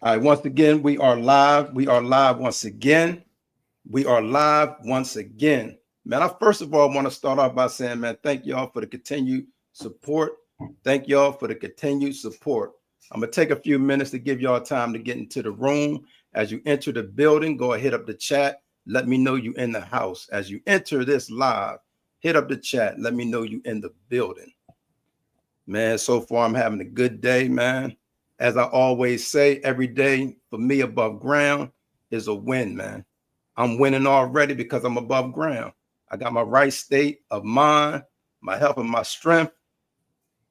All right, once again, we are live. We are live once again. We are live once again. Man, I first of all want to start off by saying, man, thank y'all for the continued support. Thank y'all for the continued support. I'm going to take a few minutes to give y'all time to get into the room. As you enter the building, go ahead up the chat. Let me know you in the house. As you enter this live, hit up the chat. Let me know you in the building. Man, so far I'm having a good day, man. As I always say, every day for me above ground is a win, man. I'm winning already because I'm above ground. I got my right state of mind, my health and my strength.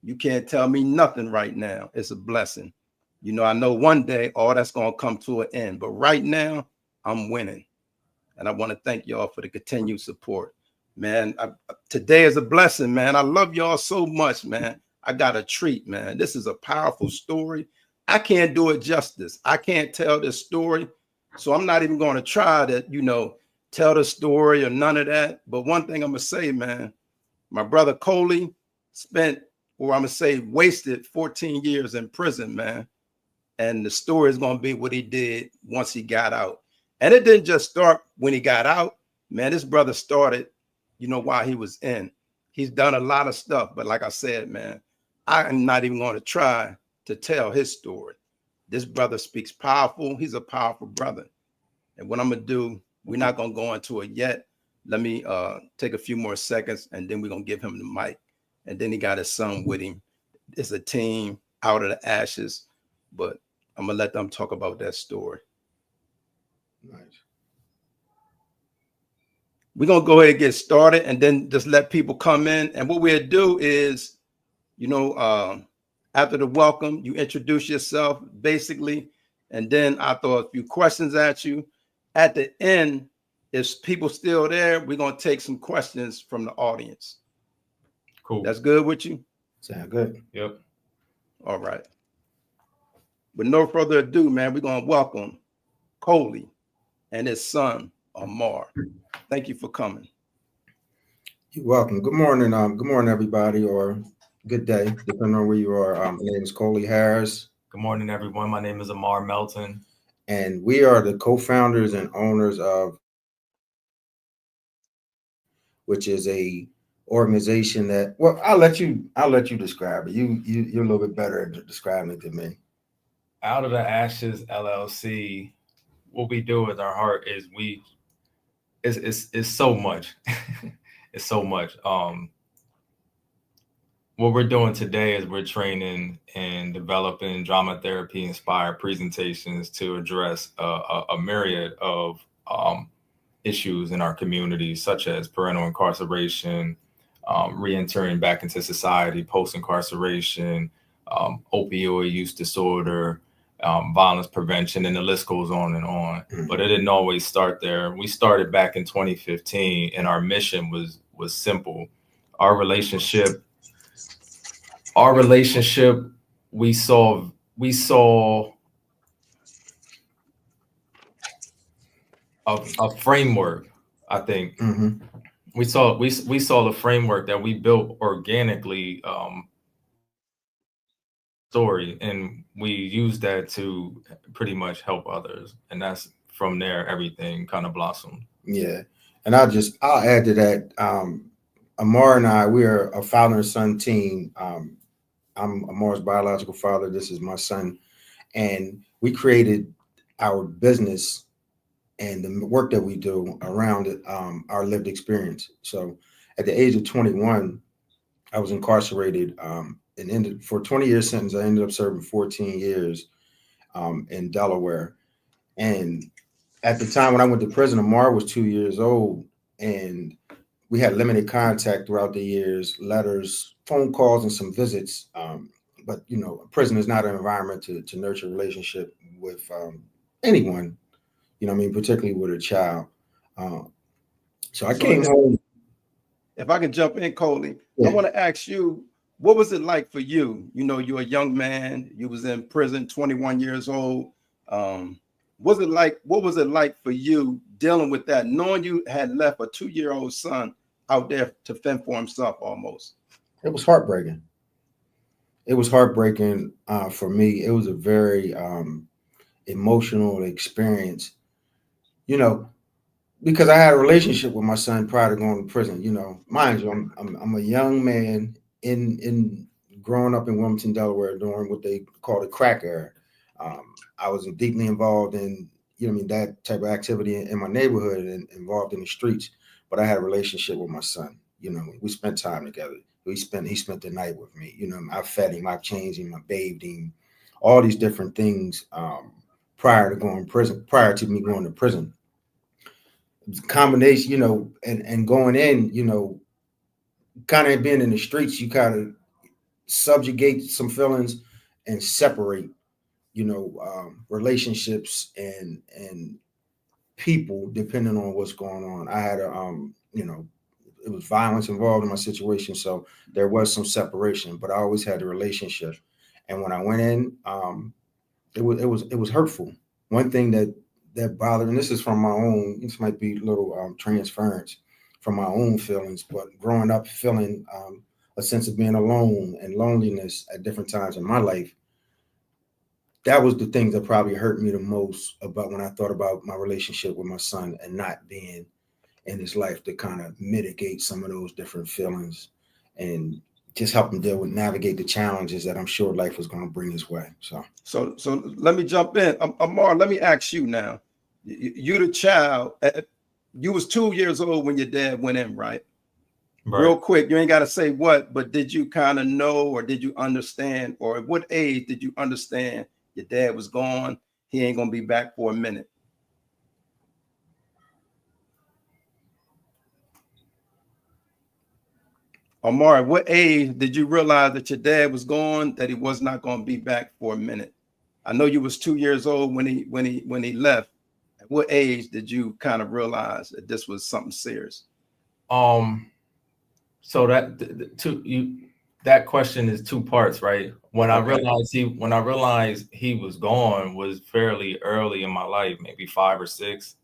You can't tell me nothing right now. It's a blessing. You know, I know one day all that's going to come to an end, but right now I'm winning. And I want to thank y'all for the continued support. Man, today is a blessing, man. I love y'all so much, man. I got a treat, man. This is a powerful story. I can't do it justice. I can't tell this story. So I'm not even going to try to, tell the story or none of that. But one thing I'm going to say, man, my brother Coley spent, or I'm going to say wasted 14 years in prison, man. And the story is going to be what he did once he got out. And it didn't just start when he got out. Man, this brother started, while he was in. He's done a lot of stuff. But like I said, man, I'm not even going to try to tell his story. This brother speaks powerful. He's a powerful brother. And what I'm going to do, we're not going to go into it yet. Let me take a few more seconds, and then we're going to give him the mic. And then he got his son with him. It's a team out of the ashes. But I'm going to let them talk about that story. Nice. We're going to go ahead and get started and then just let people come in. And what we'll do is, after the welcome, you introduce yourself basically, and then I throw a few questions at you. At the end, if people still there, we're going to take some questions from the audience. Cool. That's good with you? Sound good. Yep. All right. With no further ado, man, we're going to welcome Coley and his son, Ahmarr. Thank you for coming. You're welcome. Good morning. Good morning, everybody, or good day, depending on where you are. My name is Coley Harris. Good morning, everyone. My name is Ahmarr Melton. And we are the co-founders and owners of, which is a organization that, well, I'll let you describe it. You're a little bit better at describing it than me. Out of the Ashes LLC, what we do with our heart is it's so much. It's so much. What we're doing today is we're training and developing drama therapy inspired presentations to address a myriad of issues in our community, such as parental incarceration, re-entering back into society, post-incarceration, opioid use disorder, violence prevention, and the list goes on and on. Mm-hmm. But it didn't always start there. We started back in 2015, and our mission was simple. Our relationship, we saw a framework, I think. Mm-hmm. We saw the framework that we built organically, story, and we used that to pretty much help others. And that's from there, everything kind of blossomed. Yeah. And I'll add to that. Ahmarr and I, we are a father and son team. I'm Ahmarr's biological father. This is my son. And we created our business and the work that we do around it, our lived experience. So at the age of 21, I was incarcerated and ended for a 20-year sentence. I ended up serving 14 years in Delaware. And at the time when I went to prison, Ahmarr was 2 years old, and we had limited contact throughout the years, letters, phone calls, and some visits. But, prison is not an environment to nurture a relationship with anyone, particularly with a child. So I came home. If I can jump in, Coley, yeah. I want to ask you, what was it like for you? You're a young man, you was in prison, 21 years old. What was it like for you dealing with that, knowing you had left a 2-year-old son out there to fend for himself almost? It was heartbreaking. It was heartbreaking for me. It was a very emotional experience, you know, because I had a relationship with my son prior to going to prison. You know, mind you, I'm a young man in growing up in Wilmington, Delaware, during what they call the crack era. I was deeply involved in, you know, I mean, that type of activity in my neighborhood and involved in the streets. But I had a relationship with my son. You know, we spent time together. He spent the night with me. You know, I fed him, I changed him, I bathed him, all these different things prior to going to prison, prior to me going to prison. Combination, you know, and going in, you know, kind of being in the streets, you kind of subjugate some feelings and separate, you know, relationships and people depending on what's going on. I had a, you know, it was violence involved in my situation, so there was some separation, but I always had a relationship. And when I went in, it was hurtful. One thing that bothered, and this is from my own, this might be a little transference from my own feelings, but growing up feeling a sense of being alone and loneliness at different times in my life, that was the thing that probably hurt me the most about when I thought about my relationship with my son and not being in his life to kind of mitigate some of those different feelings and just help him deal with, navigate the challenges that I'm sure life was going to bring his way. So let me jump in. Ahmarr, let me ask you now. You the child, you was 2 years old when your dad went in, right? Right. Real quick, you ain't got to say what, but did you kind of know, or did you understand, or at what age did you understand your dad was gone? He ain't going to be back for a minute. Ahmarr, at what age did you realize that your dad was gone, that he was not going to be back for a minute? I know you was 2 years old when he left. At what age did you kind of realize that this was something serious? So that question is two parts, right? When I realized he was gone was fairly early in my life, maybe 5 or 6,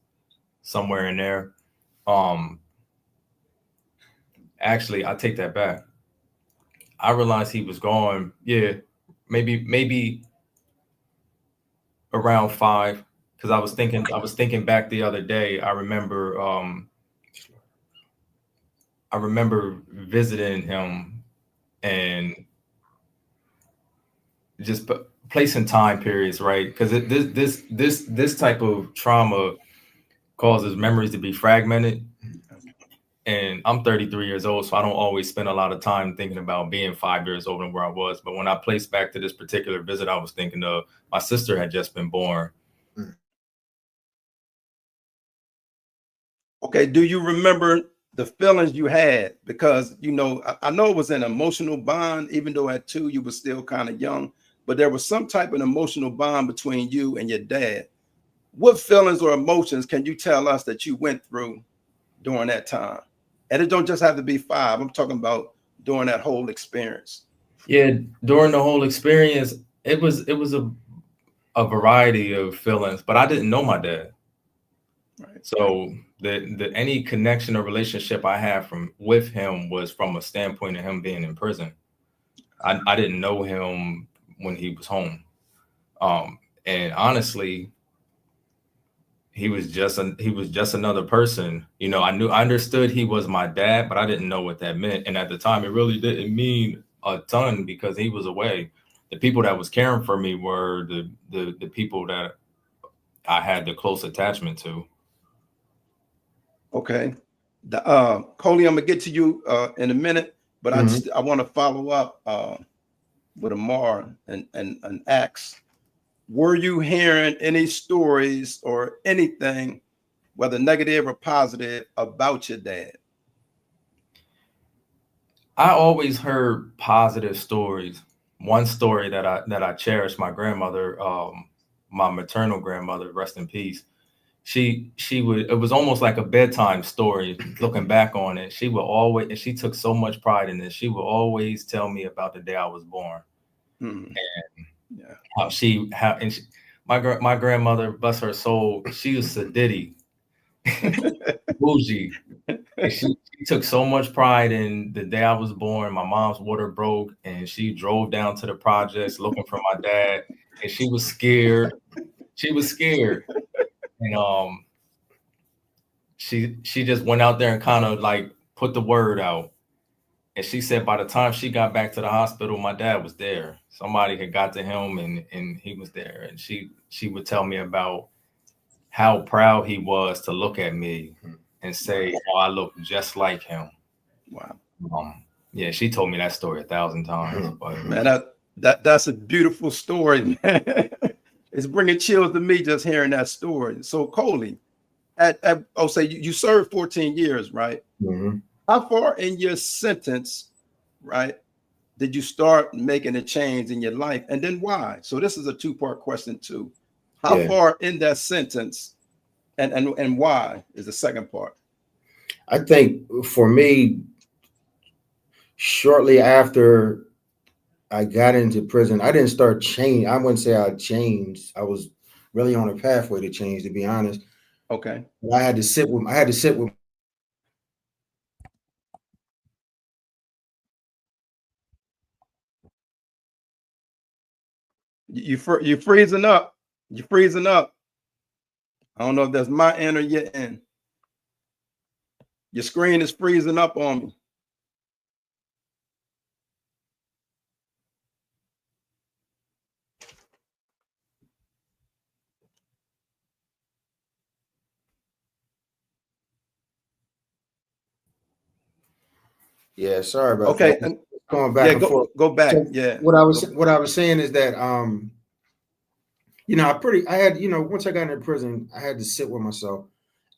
somewhere in there. Actually, I take that back. I realized he was gone, yeah, maybe around 5, because I was thinking back the other day. I remember visiting him and just placing time periods, right? Because this type of trauma causes memories to be fragmented. And I'm 33 years old, so I don't always spend a lot of time thinking about being 5 years old and where I was. But when I placed back to this particular visit, I was thinking of my sister had just been born. Okay, do you remember the feelings you had? Because, you know, I know it was an emotional bond, even though at 2 you were still kind of young, but there was some type of emotional bond between you and your dad. What feelings or emotions can you tell us that you went through during that time? And it don't just have to be 5. I'm talking about during that whole experience. Yeah, during the whole experience, it was a variety of feelings, but I didn't know my dad. Right. So the any connection or relationship I had with him was from a standpoint of him being in prison. I didn't know him when he was home. And honestly, he was just another person. You know, I understood he was my dad, but I didn't know what that meant. And at the time, it really didn't mean a ton because he was away. The people that was caring for me were the people that I had the close attachment to. Okay. Coley, I'm gonna get to you in a minute, but I want to follow up with Ahmarr and ask, were you hearing any stories or anything, whether negative or positive, about your dad? I always heard positive stories. One story that I cherish, my grandmother, my maternal grandmother, rest in peace. She would, it was almost like a bedtime story. Looking back on it, she would always, and she took so much pride in this. She would always tell me about the day I was born, and my grandmother, bless her soul, she was sedity, bougie. And she took so much pride in the day I was born. My mom's water broke, and she drove down to the projects looking for my dad, and she was scared. she was scared. And she just went out there and kind of like put the word out. And she said by the time she got back to the hospital, my dad was there. Somebody had got to him and he was there. And she would tell me about how proud he was to look at me and say, oh, I look just like him. Wow. Yeah, she told me that story 1,000 times. But man, that's a beautiful story, man. It's bringing chills to me just hearing that story. So Coley, say you served 14 years, right? Mm-hmm. How far in your sentence, right, did you start making a change in your life, and then why? So this is a two-part question too. How far in that sentence, and why is the second part? I think for me, shortly after I got into prison, I didn't start change. I wouldn't say I changed. I was really on a pathway to change, to be honest. Okay. But I had to sit with. You freezing up. You're freezing up. I don't know if that's my end or your end. Your screen is freezing up on me. Yeah, sorry about Okay. that. Going back and forth. Go back. So yeah. What I was saying is that I had, once I got into prison, I had to sit with myself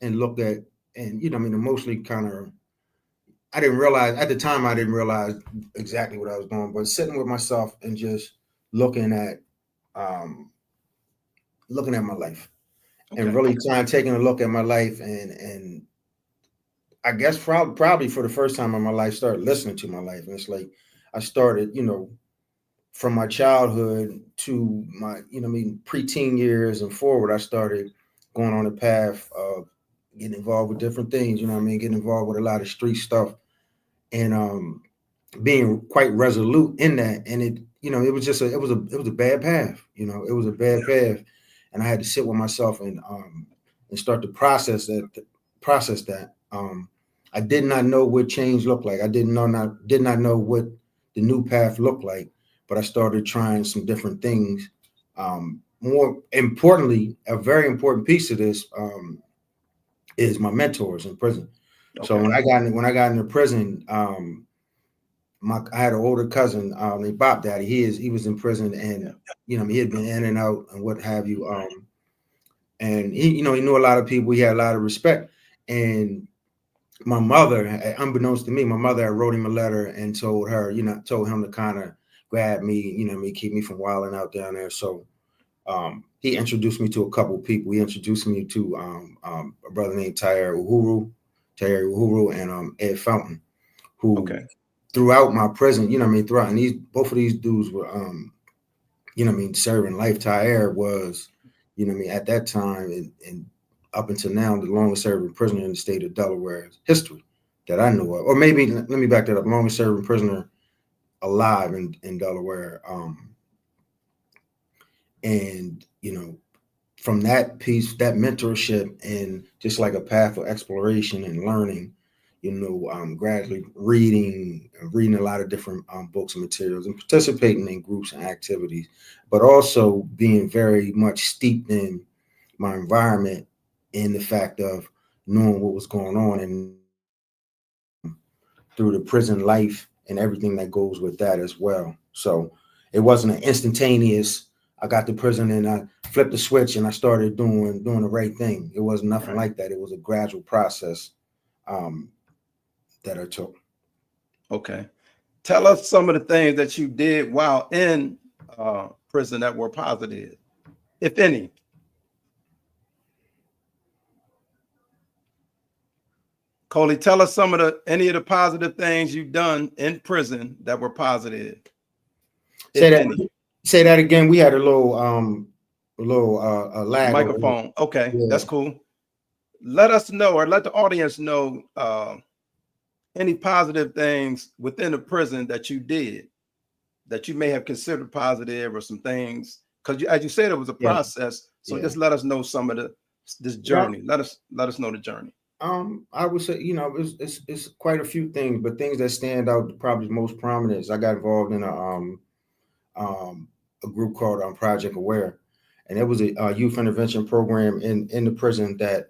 and look at, and emotionally kind of, I didn't realize at the time, I didn't realize exactly what I was doing, but sitting with myself and just looking at my life, and really taking a look at my life, and I guess probably for the first time in my life, started listening to my life. And it's like I started, from my childhood to my, preteen years and forward, I started going on a path of getting involved with different things, getting involved with a lot of street stuff, and being quite resolute in that. And it was just it was a bad path, it was a bad path. And I had to sit with myself and start to process that. I did not know what change looked like. I did not know what the new path looked like, but I started trying some different things. More importantly, a very important piece of this is my mentors in prison. Okay. So when I got into prison, I had an older cousin named Bob Daddy. He was in prison, and he had been in and out and what have you. And he knew a lot of people. He had a lot of respect. And my mother, unbeknownst to me, my mother wrote him a letter and told him to kind of grab me, keep me from wilding out down there. So he introduced me to a couple of people. He introduced me to a brother named Terry Uhuru, and Ed Fountain, who throughout my prison, throughout, and both of these dudes were, serving life. Tyre was, at that time and up until now, the longest serving prisoner in the state of Delaware's history that I know of. Or maybe, let me back that up, longest serving prisoner alive in Delaware. And, from that piece, that mentorship, and just like a path of exploration and learning, gradually reading a lot of different books and materials, and participating in groups and activities, but also being very much steeped in my environment, in the fact of knowing what was going on and through the prison life and everything that goes with that as well. So it wasn't an instantaneous, I got to prison and I flipped the switch and I started doing the right thing. It was nothing like that. It was a gradual process that I took. Okay. Tell us some of the things that you did while in prison that were positive, if any. Coley, tell us any of the positive things you've done in prison that were positive. Say that again. We had a little lag. Microphone. Okay, that's cool. Let us know, or let the audience know, any positive things within the prison that you did that you may have considered positive, or some things, because as you said, it was a process So Yeah. just let us know some of this journey. Let us know the journey. I would say, it's quite a few things, but things that stand out probably most prominent is I got involved in a group called Project Aware, and it was a youth intervention program in the prison that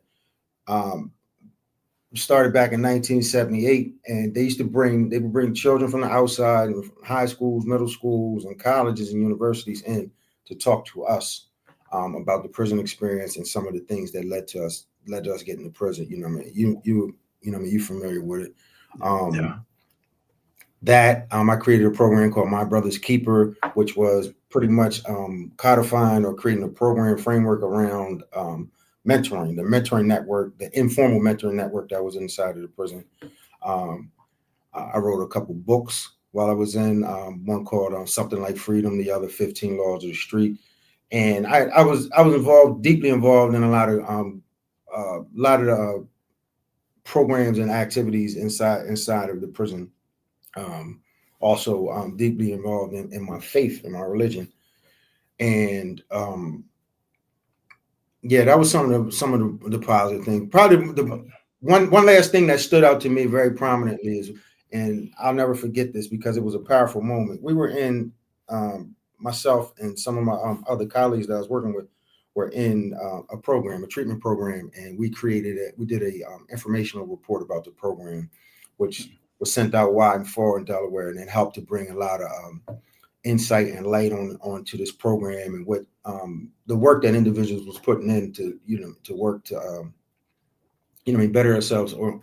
started back in 1978, and they would bring children from the outside, and high schools, middle schools, and colleges and universities in to talk to us about the prison experience and some of the things that led to us getting to prison. You know what I mean? You familiar with it. I created a program called My Brother's Keeper, which was pretty much codifying or creating a program framework around mentoring, the mentoring network, the informal mentoring network that was inside of the prison. I wrote a couple books while I was in, one called Something Like Freedom, the other 15 Laws of the Street. And I was deeply involved in a lot of programs and activities inside of the prison. Also deeply involved in my faith, in my religion. And that was some of the positive things. Probably the one last thing that stood out to me very prominently is, and I'll never forget this because it was a powerful moment. We were in, myself and some of my other colleagues that I was working with were in a treatment program, and we did a informational report about the program, which was sent out wide and far in Delaware, and it helped to bring a lot of insight and light onto this program and what the work that individuals was putting in to work to better ourselves or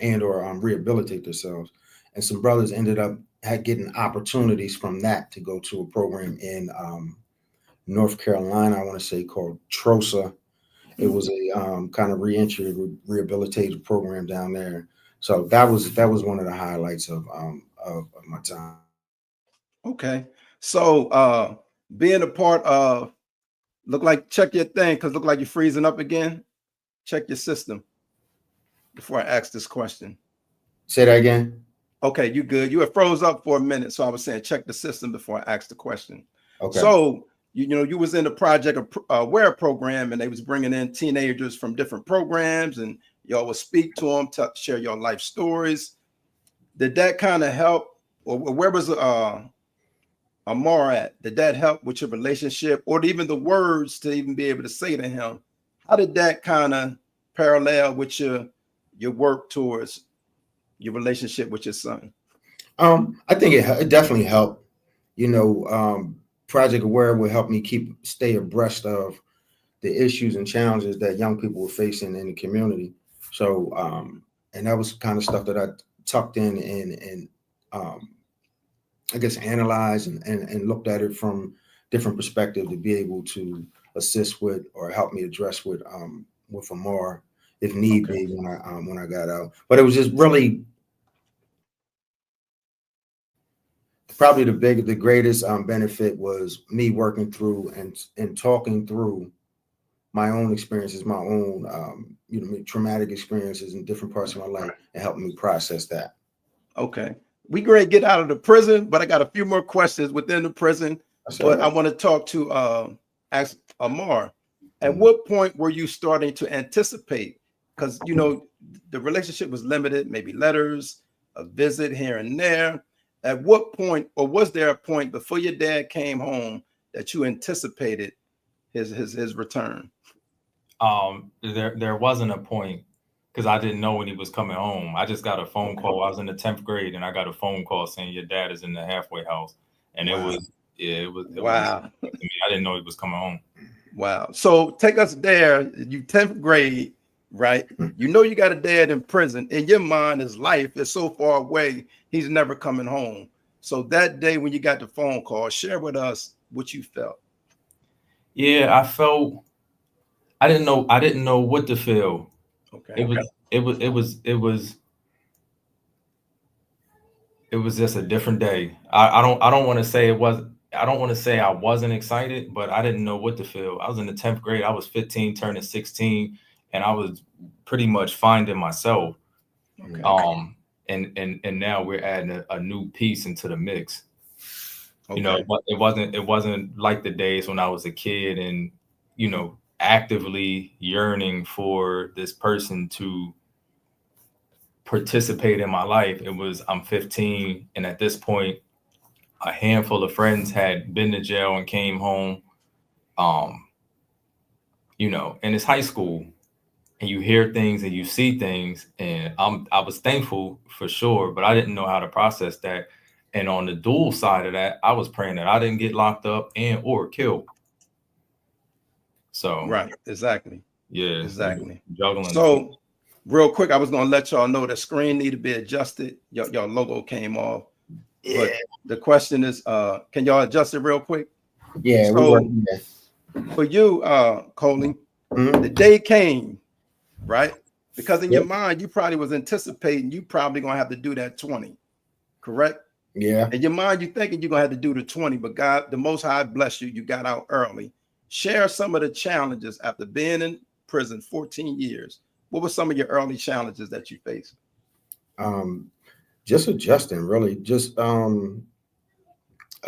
rehabilitate themselves. And some brothers ended up getting opportunities from that to go to a program in North Carolina, I want to say, called TROSA. It was a kind of reentry rehabilitative program down there. So that was one of the highlights of my time. Okay. So being a part of, check your thing, because look like you're freezing up again. Check your system before I ask this question. Say that again. Okay, you good. You had froze up for a minute. So I was saying check the system before I asked the question. Okay. So you was in the Project Aware program, and they was bringing in teenagers from different programs, and y'all would speak to them, to share your life stories. Did that kind of help, or where was Ahmarr at? Did that help with your relationship, or even the words to even be able to say to him? How did that kind of parallel with your work towards your relationship with your son? I think it definitely helped. Project Aware will help me stay abreast of the issues and challenges that young people were facing in the community. So, and that was kind of stuff that I tucked in and I guess analyzed and looked at it from different perspectives to be able to assist with or help me address with Ahmarr if need be when I got out. But it was just really probably the greatest benefit was me working through and talking through my own experiences, my own traumatic experiences in different parts of my life, and helping me process that. Okay, we great get out of the prison, but I got a few more questions within the prison. But I want to talk to ask Ahmarr. At what point were you starting to anticipate? Because the relationship was limited, maybe letters, a visit here and there. At what point, or was there a point before your dad came home that you anticipated his return? There wasn't a point, because I didn't know when he was coming home. I just got a phone call. I was in the 10th grade, and I got a phone call saying your dad is in the halfway house, and it was wow. I didn't know he was coming home. Wow. So take us there. You 10th grade, right? You got a dad in prison. In your mind, his life is so far away, he's never coming home. So that day when you got the phone call, share with us what you felt. Yeah, I didn't know what to feel. Okay. It was just a different day. I don't want to say it was. I don't want to say I wasn't excited, but I didn't know what to feel. I was in the 10th grade. I was 15, turning 16, and I was pretty much finding myself. Okay. And now we're adding a new piece into the mix. Okay. It wasn't like the days when I was a kid and actively yearning for this person to participate in my life. It was, I'm 15, and at this point, a handful of friends had been to jail and came home. And it's high school, and you hear things and you see things, and I was thankful for sure, but I didn't know how to process that. And on the dual side of that, I was praying that I didn't get locked up and or killed. So Right, exactly. yeah, Exactly. juggling. So real quick, I was gonna let y'all know the screen need to be adjusted. Your logo came off. Yeah. But the question is, can y'all adjust it real quick? Yeah, we're So working there. for you, Coley, Mhm. the day came, right? Because in your Yep. mind, you probably was anticipating you probably gonna have to do that 20, correct? Yeah. In your mind, you thinking you're gonna have to do the 20, but God, the Most High bless you, you got out early. Share some of the challenges after being in prison 14 years. What were some of your early challenges that you faced? Just adjusting, really. Just a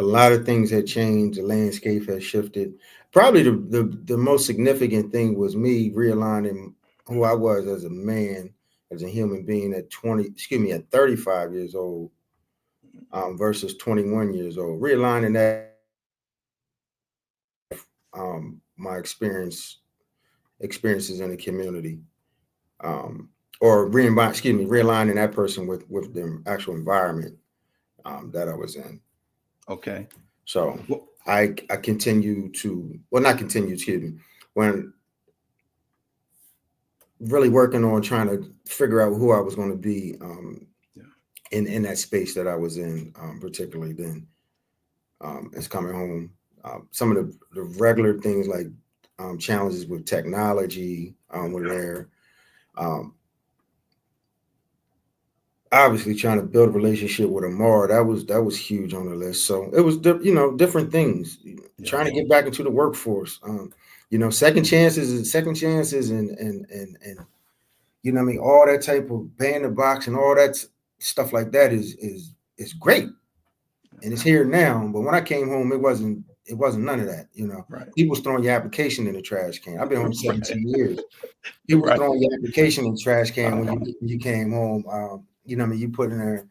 lot of things had changed. The landscape has shifted. Probably the most significant thing was me realigning who I was as a man, as a human being at 35 years old, versus 21 years old. Realigning that, my experiences in the community, or realigning that person with the actual environment that I was in. Okay. So Well, I continue to, well, not continue, excuse me, when really working on trying to figure out who I was going to be yeah. in that space that I was in, particularly then, as coming home. Some of the regular things like challenges with technology were there. Um, Obviously, trying to build a relationship with Ahmarr, that was huge on the list. So it was different things. Yeah. Trying to get back into the workforce. Second chances, and you know what I mean, all that type of ban the box and all that stuff like that is great, and it's here now. But when I came home, it wasn't none of that. Right. People was throwing your application in the trash can. I've been home 17 years. People was Right. throwing your application in the trash can when you came home. You know what I mean, you put in there,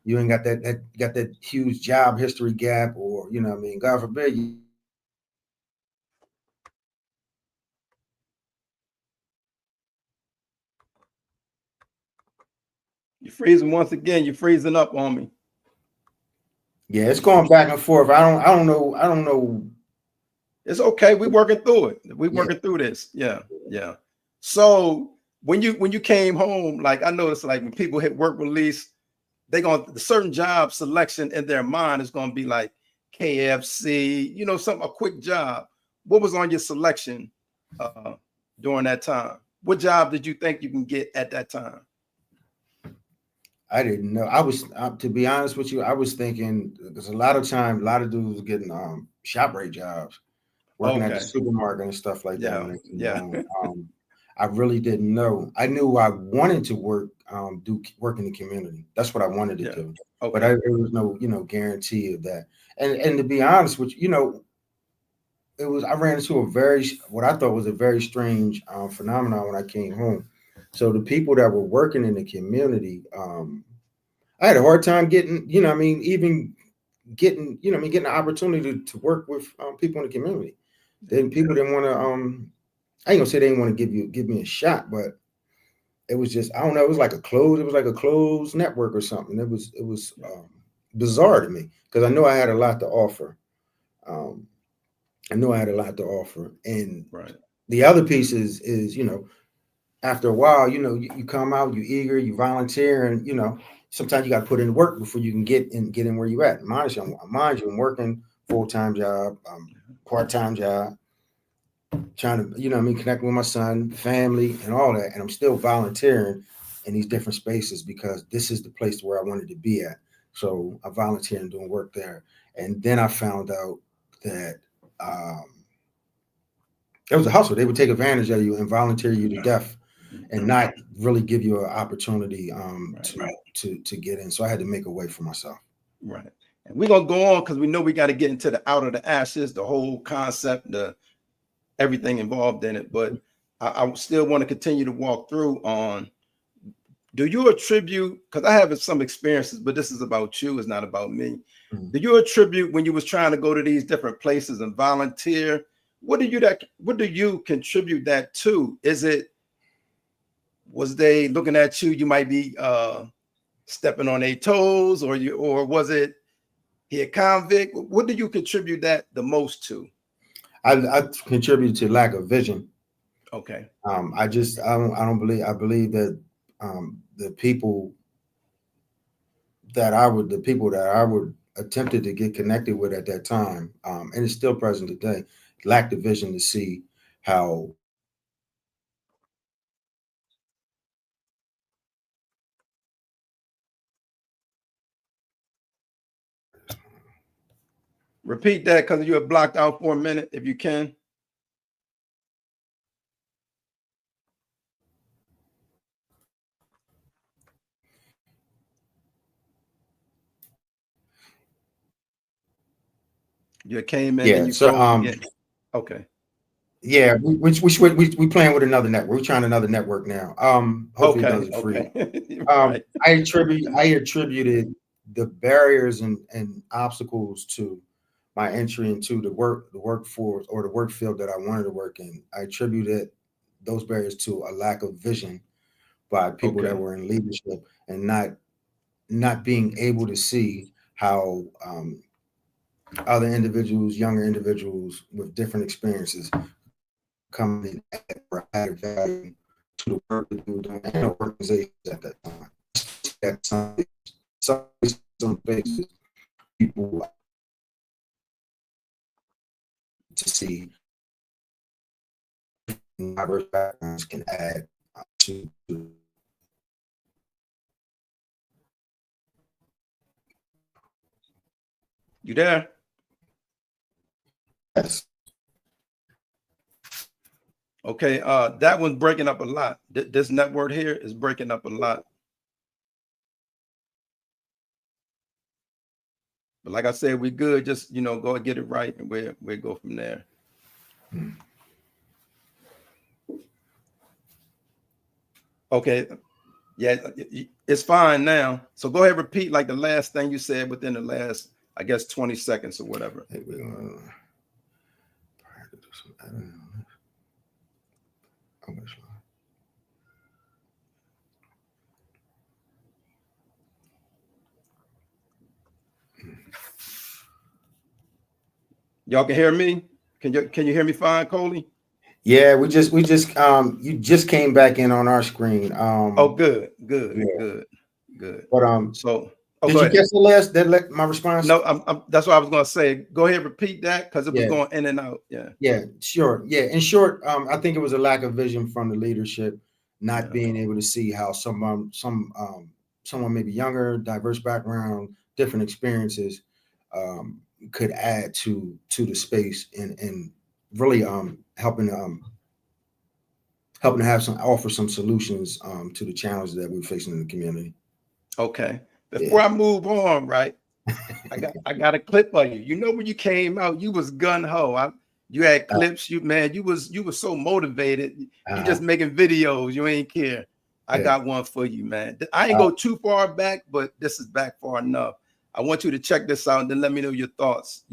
you ain't got that huge job history gap, or you know what I mean, God forbid you. You're freezing once again. You're freezing up on me. Yeah, it's going back and forth. I don't know. It's okay. We're working through it. We're Yeah. working through this. Yeah. Yeah. So when you came home, like I noticed, like when people hit work release, they going the certain job selection in their mind is going to be like KFC, a quick job. What was on your selection during that time? What job did you think you can get at that time? I didn't know. I was, to be honest with you, I was thinking, because a lot of dudes were getting shop rate jobs, working at the Okay. supermarket and stuff like that Yeah. when they came Yeah. home. I really didn't know. I knew I wanted to work in the community. That's what I wanted to Yeah. do. Okay. But there was no guarantee of that. And to be honest with you, I ran into what I thought was a very strange phenomenon when I came home. So the people that were working in the community, I had a hard time getting, even getting, getting the opportunity to work with people in the community. Then people didn't want to. I ain't gonna say they didn't want to give me a shot, but it was just, I don't know. It was like a closed network or something. It was bizarre to me because I know I had a lot to offer. I knew I had a lot to offer, and Right. the other piece is after a while, you come out, you eager, you volunteer, and sometimes you got to put in work before you can get in where you at. Mind you, I'm working full-time job, part-time job, trying to connect with my son, family, and all that, and I'm still volunteering in these different spaces because this is the place where I wanted to be at. So I volunteer and doing work there, and then I found out that it was a hustle. They would take advantage of you and volunteer you to death, and not really give you an opportunity to get in. So I had to make a way for myself. Right. And we're gonna go on because we know we got to get into the out of the ashes, the whole concept, the everything involved in it. But I still want to continue to walk through on, do you attribute, because I have some experiences, but this is about you, it's not about me. Mhm. Do you attribute, when you was trying to go to these different places and volunteer, what do you contribute that to? Was they looking at you might be stepping on their toes, or was it he a convict? What do you contribute that the most to? I contribute to lack of vision. Okay. I believe that the people that I would attempted to get connected with at that time, and it's still present today, lacked the vision to see how. Repeat that, because you were blocked out for a minute, if you can. You came in and you froze again. Okay. Yeah, we playing with another network. We're trying another network now. Hopefully it doesn't freeze. Right. I attributed the barriers and obstacles to my entry into the workforce or the work field that I wanted to work in. I attributed those barriers to a lack of vision by people that were in leadership and not being able to see how other individuals, younger individuals with different experiences come in add value to the work that we were doing and the organizations at that time. At some places, people to see diverse backgrounds can add to. You there? Yes. Okay, that one's breaking up a lot. This network here is breaking up a lot. But like I said, we good. Just go and get it right, and we'll go from there. Okay, yeah, it's fine now. So go ahead, repeat like the last thing you said within the last, I guess, 20 seconds or whatever. Y'all can hear me? Can you hear me fine, Coley? Yeah, we just you just came back in on our screen. Oh, good. But so did you catch my response? No, that's what I was gonna say. Go ahead, repeat that, because it was going in and out. Yeah, sure. Yeah, in short, I think it was a lack of vision from the leadership, not being able to see how someone maybe younger, diverse background, different experiences could add to the space and really helping to offer some solutions to the challenges that we're facing in the community. Okay. Before I move on, right? I got a clip of you. You know, when you came out, you was gun ho. You had clips. You was so motivated. You just making videos. You ain't care. I got one for you, man. I ain't go too far back, but this is back far enough. I want you to check this out and then let me know your thoughts.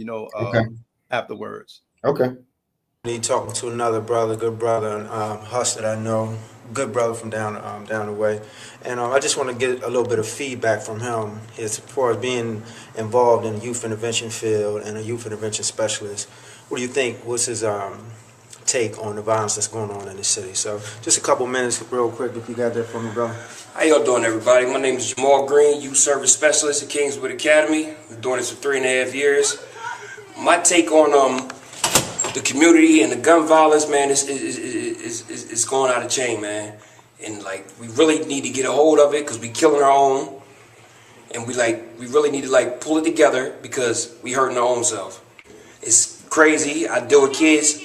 Afterwards. Okay. Talking to another brother, good brother, Huss that I know, good brother from down the way, and I just want to get a little bit of feedback from him as far as being involved in the youth intervention field and a youth intervention specialist. What do you think? What's his take on the violence that's going on in the city? So just a couple minutes, real quick, if you got that for me, bro. How y'all doing, everybody? My name is Jamal Green, youth service specialist at Kingswood Academy. Been doing this for 3.5 years. My take on the community and the gun violence, man, is going out of chain, man. And we really need to get a hold of it because we killing our own, and we really need to pull it together because we hurting our own self. It's crazy. I deal with kids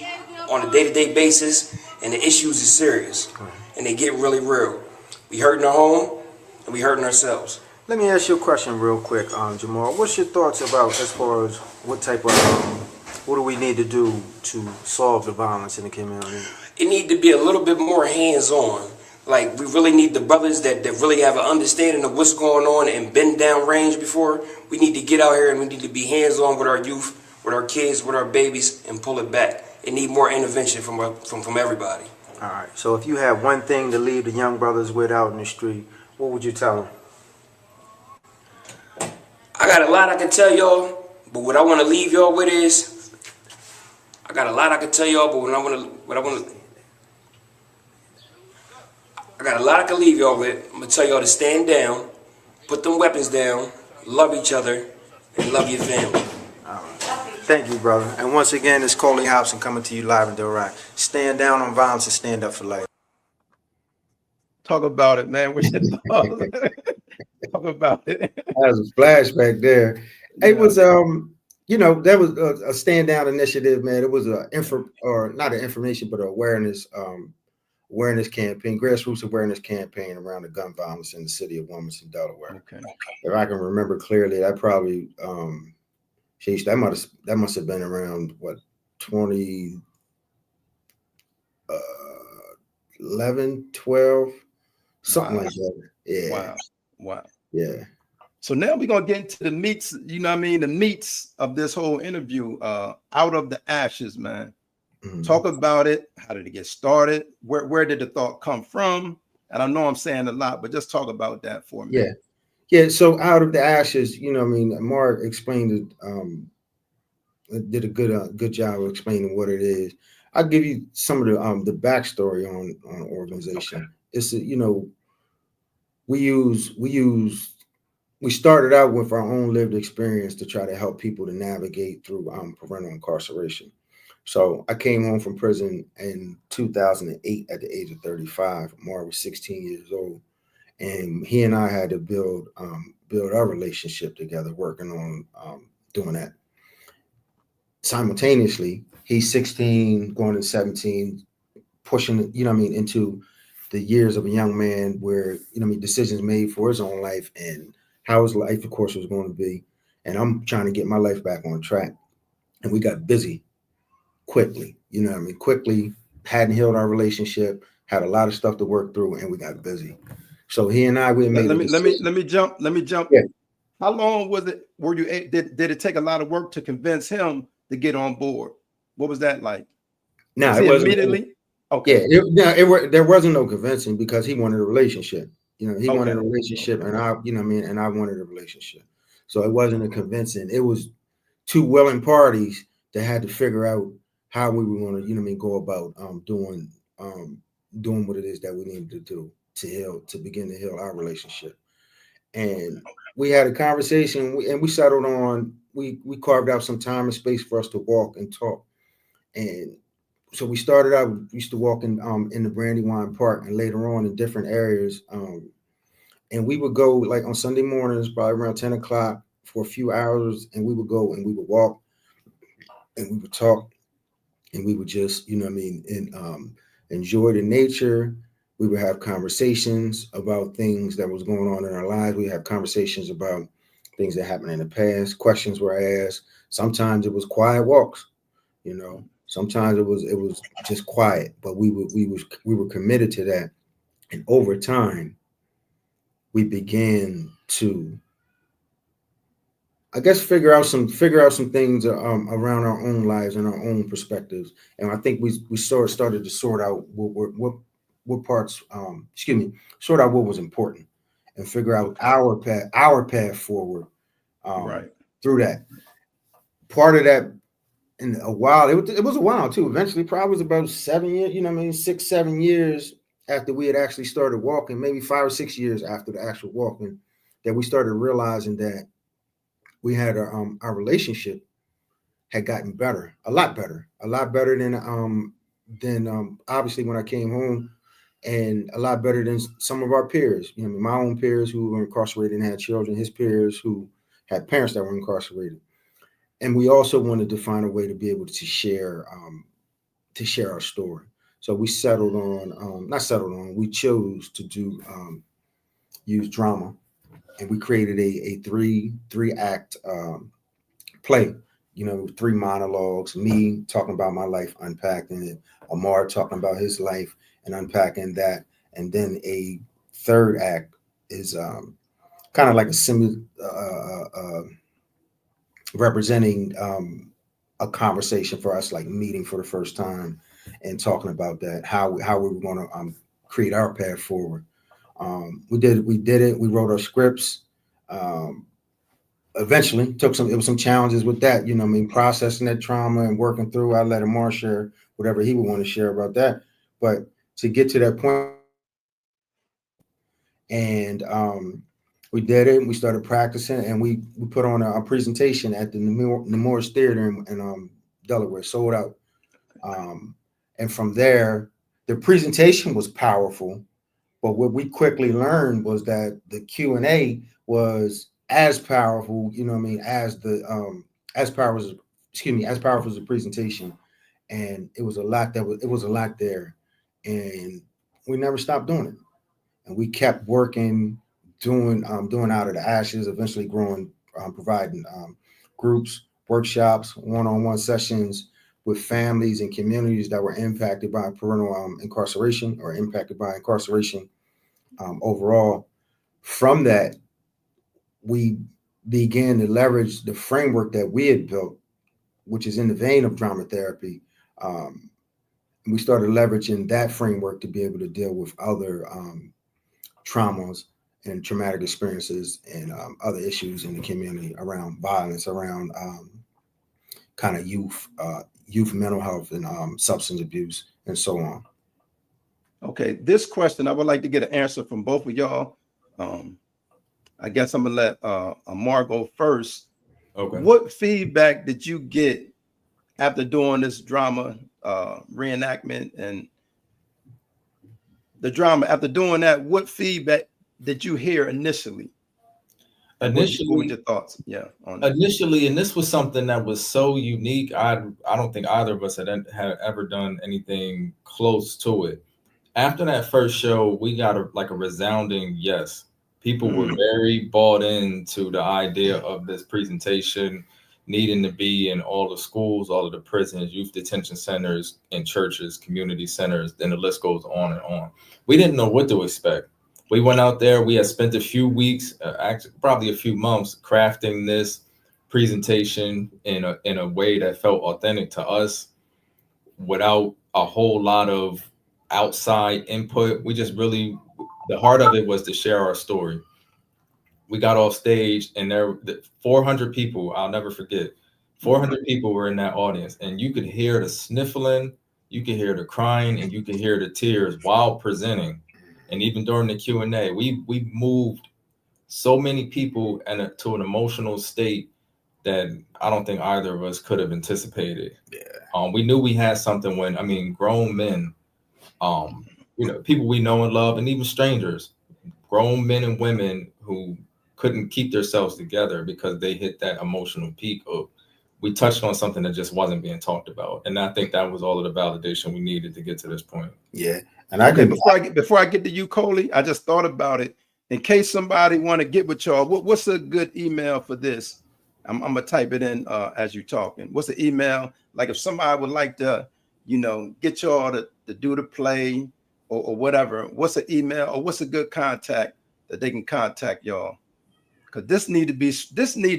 on a day-to-day basis, and the issues is serious, and they get really real. We hurting our home, and we hurting ourselves. Let me ask you a question real quick, Jamal. What's your thoughts about as far as what type of what do we need to do to solve the violence in the community? It need to be a little bit more hands-on. Like, we really need the brothers that really have an understanding of what's going on and been down range before. We need to get out here and we need to be hands-on with our youth, with our kids, with our babies, and pull it back. It need more intervention from everybody. All right. So if you had one thing to leave the young brothers with out in the street, what would you tell them? I got a lot I can tell y'all, but what I want to leave y'all with is, I got a lot I can tell y'all, but I got a lot I can leave y'all with. I'm gonna tell y'all to stand down, put them weapons down, love each other, and love your family. All right. Thank you, brother. And once again, it's Coley Hobson coming to you live and direct. Stand down on violence and stand up for life. Talk about it, man. What's your thoughts? Talk about it. That was a flashback there. It was that was a stand down initiative, man. It was not an information, but an awareness campaign, grassroots awareness campaign around the gun violence in the city of Wilmington, Delaware. Okay. If I can remember clearly, that probably that must have been around 2011, 12, something like that. Yeah. Wow. Yeah. So now we're gonna get into the meats, the meats of this whole interview. Out of the ashes, man. Mm-hmm. Talk about it. How did it get started? Where did the thought come from? And I know I'm saying a lot, but just talk about that for me. Yeah. So out of the ashes, Ahmarr explained it, did a good job of explaining what it is. I'll give you some of the backstory on organization. It's we started out with our own lived experience to try to help people to navigate through parental incarceration. So I came home from prison in 2008 at the age of 35. Ahmarr was 16 years old, and he and I had to build our relationship together, working on doing that. Simultaneously, he's 16, going to 17, pushing, into the years of a young man where, decisions made for his own life and how his life, of course, was going to be. And I'm trying to get my life back on track. And we got busy quickly, quickly, hadn't healed our relationship, had a lot of stuff to work through, and we got busy. So he and I, we made let me jump. Yeah. How long was it? Did it take a lot of work to convince him to get on board? What was that like? No, it wasn't immediately. Okay. Yeah, there wasn't no convincing because he wanted a relationship. He wanted a relationship, and I, and I wanted a relationship. So it wasn't a convincing. It was two willing parties that had to figure out how we were going to, go about doing what it is that we needed to do to begin to heal our relationship. And we had a conversation, and we settled on we carved out some time and space for us to walk and talk. And so we started out. We used to walk in the Brandywine Park, and later on in different areas. And we would go like on Sunday mornings, probably around 10 o'clock for a few hours, and we would go and we would walk, and we would talk, and we would just, enjoy the nature. We would have conversations about things that was going on in our lives. We have conversations about things that happened in the past. Questions were asked. Sometimes it was quiet walks, Sometimes it was just quiet, but we were committed to that. And over time, we began to, I guess, figure out some things around our own lives and our own perspectives. And I think we started to sort out what parts, sort out what was important and figure out our path forward through that. Part of that, in a while, it was a while too. Eventually, probably was about 7 years, 6, 7 years after we had actually started walking, maybe 5 or 6 years after the actual walking, that we started realizing that we had our relationship had gotten better, a lot better than obviously when I came home, and a lot better than some of our peers. My own peers who were incarcerated and had children, his peers who had parents that were incarcerated. And we also wanted to find a way to be able to share our story. So we we chose to use drama, and we created a three act play, 3 monologues, me talking about my life, unpacking it, Ahmarr talking about his life and unpacking that. And then a third act is kind of like a representing a conversation for us, like meeting for the first time and talking about that, how we were going to create our path forward. We did it. We wrote our scripts. Eventually it was some challenges with that, processing that trauma and working through. I let Ahmarr share whatever he would want to share about that. But to get to that point, and we did it, and we started practicing, and we put on a presentation at the Nemours Theater in Delaware, sold out. And from there, the presentation was powerful, but what we quickly learned was that the Q&A was as powerful, as powerful as the presentation. And it was a lot there. And we never stopped doing it. And we kept working, doing Out of the Ashes, eventually growing, providing groups, workshops, one-on-one sessions with families and communities that were impacted by parental incarceration or impacted by incarceration overall. From that, we began to leverage the framework that we had built, which is in the vein of drama therapy. We started leveraging that framework to be able to deal with other traumas and traumatic experiences and other issues in the community around violence, around kind of youth mental health and substance abuse and so on. Okay, this question, I would like to get an answer from both of y'all. I guess I'm gonna let Ahmarr go first. Okay. What feedback did you get after doing this drama reenactment and the drama? After doing that, what feedback did you hear initially? Initially, what were your thoughts? Yeah. Initially, and this was something that was so unique. I don't think either of us had ever done anything close to it. After that first show, we got a resounding yes. People were very bought into the idea of this presentation needing to be in all the schools, all of the prisons, youth detention centers, and churches, community centers, and the list goes on and on. We didn't know what to expect. We went out there. We had spent a few weeks, actually probably a few months, crafting this presentation in a way that felt authentic to us, without a whole lot of outside input. We just really, the heart of it was to share our story. We got off stage, and there 400 people. I'll never forget. 400 people were in that audience, and you could hear the sniffling, you could hear the crying, and you could hear the tears while presenting. And even during the Q&A, we moved so many people to an emotional state that I don't think either of us could have anticipated. Yeah. We knew we had something when, grown men, people we know and love, and even strangers, grown men and women who couldn't keep themselves together because they hit that emotional peak of, we touched on something that just wasn't being talked about. And I think that was all of the validation we needed to get to this point. Yeah. And I think before I get to you, Coley, I just thought about it. In case somebody want to get with y'all, what's a good email for this? I'm gonna type it in as you're talking. What's the email? Like if somebody would like to, get y'all to do the play or whatever, what's the email or what's a good contact that they can contact y'all? Because this need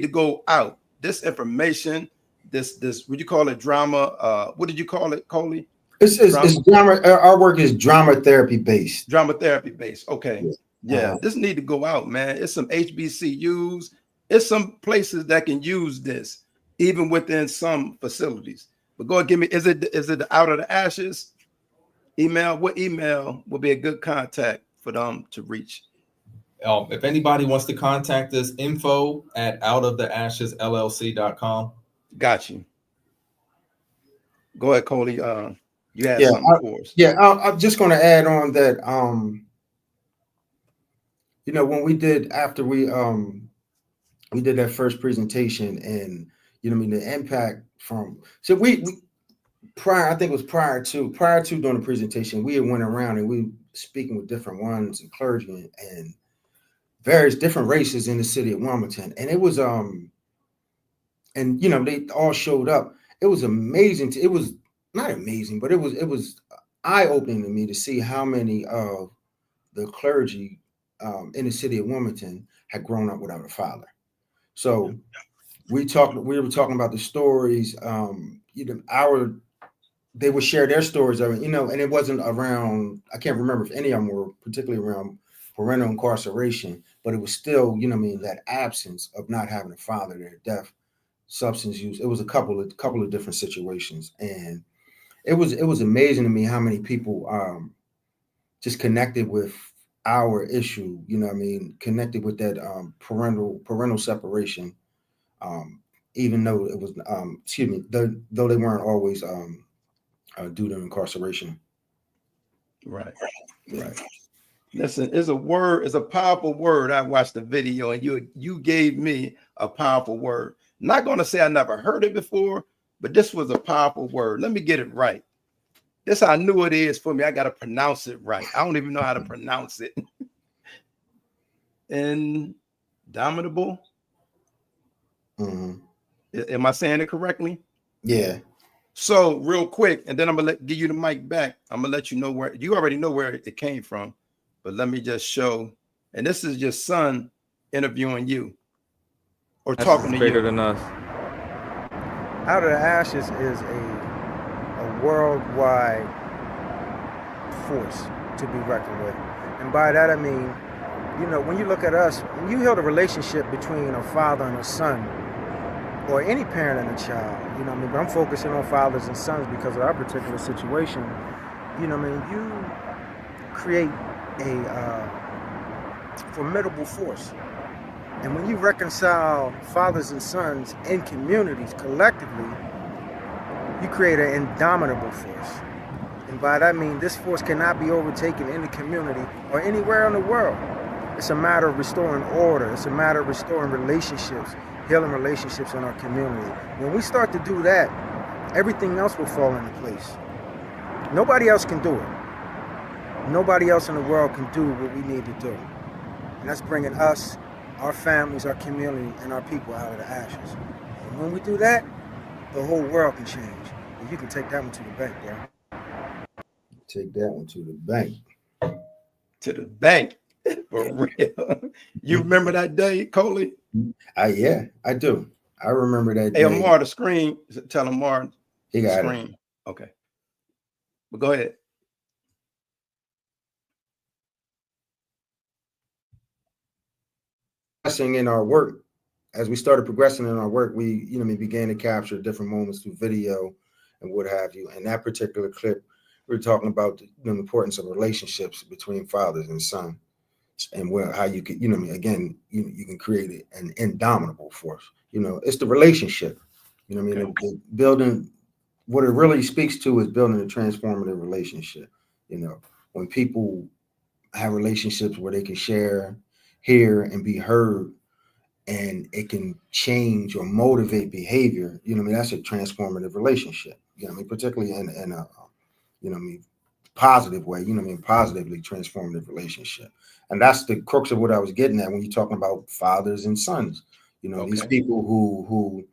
to go out. This information, this would you call it drama? What did you call it, Coley? It's drama. Our work is drama therapy based. Drama therapy based. Okay. Yeah. This need to go out, man. It's some HBCUs. It's some places that can use this, even within some facilities. But go ahead, give me, is it Out of the Ashes email? What email would be a good contact for them to reach? If anybody wants to contact us, info@outoftheashesllc.com. Got you. Go ahead, Coley. You had something for us. Yeah, I'm just going to add on that. When we did, after we did that first presentation, and the impact from, so we prior, I think it was prior to doing the presentation, we had went around and we speaking with different ones and clergy and various different races in the city of Wilmington, and it was and they all showed up. It was amazing. It was not amazing, but it was eye-opening to me to see how many of the clergy in the city of Wilmington had grown up without a father. So we were talking about the stories. They would share their stories of it, and it wasn't around. I can't remember if any of them were particularly around parental incarceration, but it was still, that absence of not having a father, their death, substance use. It was a couple of different situations, and it was amazing to me how many people just connected with our issue. Connected with that parental separation, even though it was though they weren't always due to incarceration. Right. Right. Listen, it's a powerful word. I watched the video and you gave me a powerful word. Not going to say I never heard it before, but this was a powerful word. Let me get it right. This I knew it is for me. I got to pronounce it right. I don't even know how to pronounce it. Indomitable. Mm-hmm. Am I saying it correctly? Yeah. So real quick, and then I'm gonna give you the mic back. I'm gonna let you know where you already know where it came from, but let me just show. And this is your son interviewing you or talking to bigger you. than us. Out of the Ashes is a worldwide force to be reckoned with. And by that I mean, when you look at us, when you hear the relationship between a father and a son, or any parent and a child, but I'm focusing on fathers and sons because of our particular situation. You create a formidable force. And when you reconcile fathers and sons in communities collectively, you create an indomitable force. And by that I mean this force cannot be overtaken in the community or anywhere in the world. It's a matter of restoring order. It's a matter of restoring relationships, healing relationships in our community. When we start to do that, everything else will fall into place. Nobody else can do it. Nobody else in the world can do what we need to do. And that's bringing us, our families, our community, and our people out of the ashes. And when we do that, the whole world can change. And you can take that one to the bank, bro. Take that one to the bank. To the bank. For real. You remember that day, Coley? Yeah, I do. I remember that Hey, day. Ahmarr, the screen. Tell Ahmarr He the got screen. it. Okay. But go ahead. In our work, as we started progressing in our work, we began to capture different moments through video and what have you. And that particular clip, we were talking about the importance of relationships between fathers and sons, and how you could, again, you can create an indomitable force. It's the relationship. The building. What it really speaks to is building a transformative relationship. When people have relationships where they can share, hear, and be heard, and it can change or motivate behavior, that's a transformative relationship. Particularly in a positive way, positively transformative relationship. And that's the crux of what I was getting at when you're talking about fathers and sons. These people who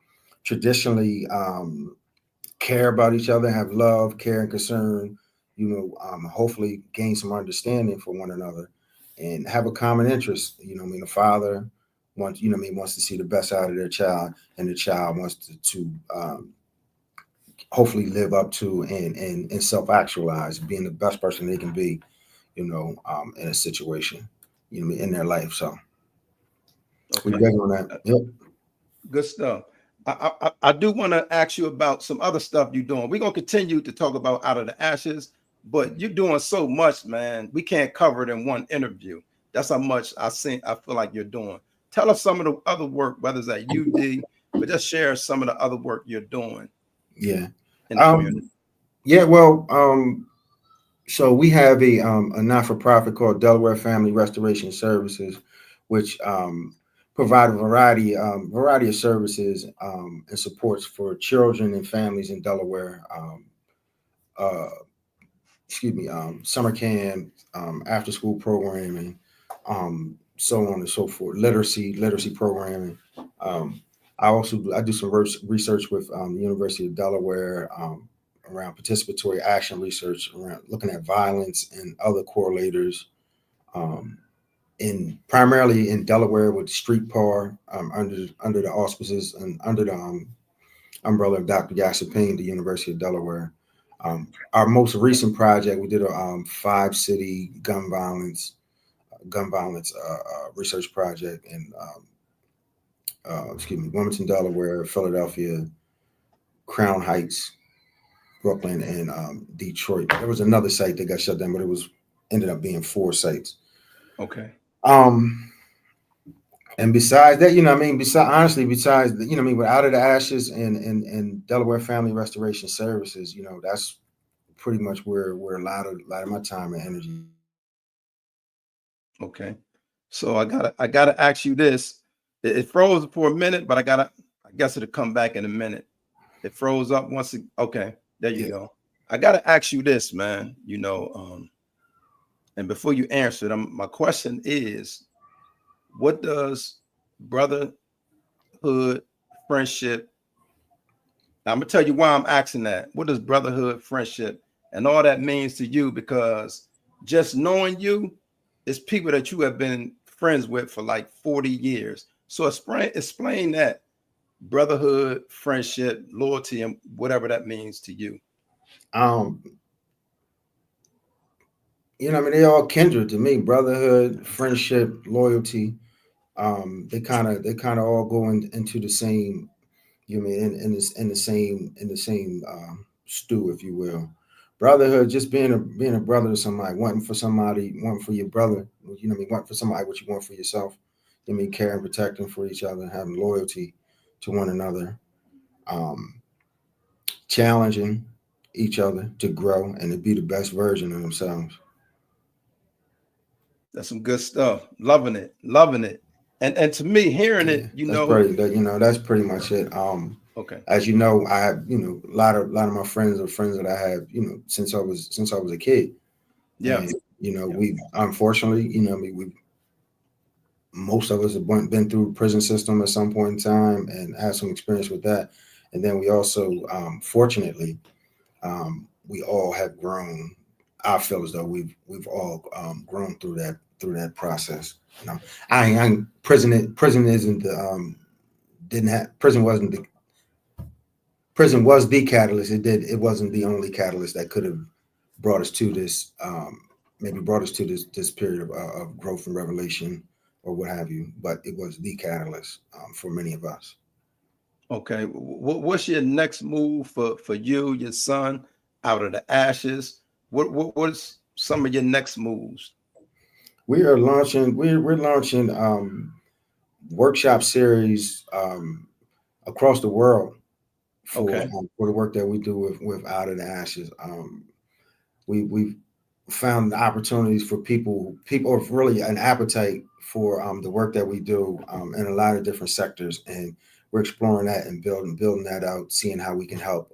traditionally care about each other, have love, care, and concern, hopefully gain some understanding for one another and have a common interest. The father wants to see the best out of their child, and the child wants to hopefully live up to and self-actualize, being the best person they can be, in a situation, in their life. So we big on that. Yep. Good stuff. I do want to ask you about some other stuff you're doing. We're going to continue to talk about Out of the Ashes, but you're doing so much, man. We can't cover it in one interview. That's how much I feel like you're doing. Tell us some of the other work, whether it's at UD, but just share some of the other work you're doing. Yeah. In the community. Yeah. Well, so we have a not-for-profit called Delaware Family Restoration Services, which provide a variety of services and supports for children and families in Delaware. Summer camp, after-school programming, so on and so forth. Literacy programming. I do some research with the University of Delaware around participatory action research, around looking at violence and other correlators. Primarily in Delaware with street par under the auspices and under the umbrella of Dr. Yasser Payne, the University of Delaware. Our most recent project, we did a 5-city gun violence research project in Wilmington, Delaware, Philadelphia, Crown Heights, Brooklyn, and Detroit. There was another site that got shut down, but ended up being 4 sites. Okay. And besides that, besides with Out of the Ashes and Delaware Family Restoration Services, that's pretty much where a lot of my time and energy. Okay. So I gotta ask you this. It froze for a minute, but I guess it'll come back in a minute. It froze up once. Okay, there you go. I gotta ask you this, man. And before you answer it, my question is, what does brotherhood, friendship? I'm gonna tell you why I'm asking that. What does brotherhood, friendship, and all that means to you? Because just knowing you is people that you have been friends with for like 40 years. So explain that brotherhood, friendship, loyalty, and whatever that means to you. They all kindred to me. Brotherhood, friendship, loyalty. They kind of all go into the same, in the same stew, if you will. Brotherhood, just being a brother to somebody, wanting for your brother, wanting for somebody what you want for yourself. Caring, protecting for each other, having loyalty to one another, challenging each other to grow and to be the best version of themselves. That's some good stuff. Loving it. And to me, hearing it, that's pretty much it. Okay. As you know, I have, a lot of my friends are friends that I have, since I was a kid. Yeah. And, we unfortunately, most of us have been through the prison system at some point in time and had some experience with that. And then we also, fortunately, we all have grown. I feel as though we've all grown through that process. Prison isn't the prison was the catalyst. It wasn't the only catalyst that could have brought us to this, this period of growth and revelation or what have you, but it was the catalyst for many of us. Okay. What's your next move for you, your son, Out of the Ashes? What's some of your next moves? We're launching workshop series across the world for the work that we do with Out of the Ashes. We've found opportunities for people have really an appetite for the work that we do in a lot of different sectors, and we're exploring that and building that out, seeing how we can help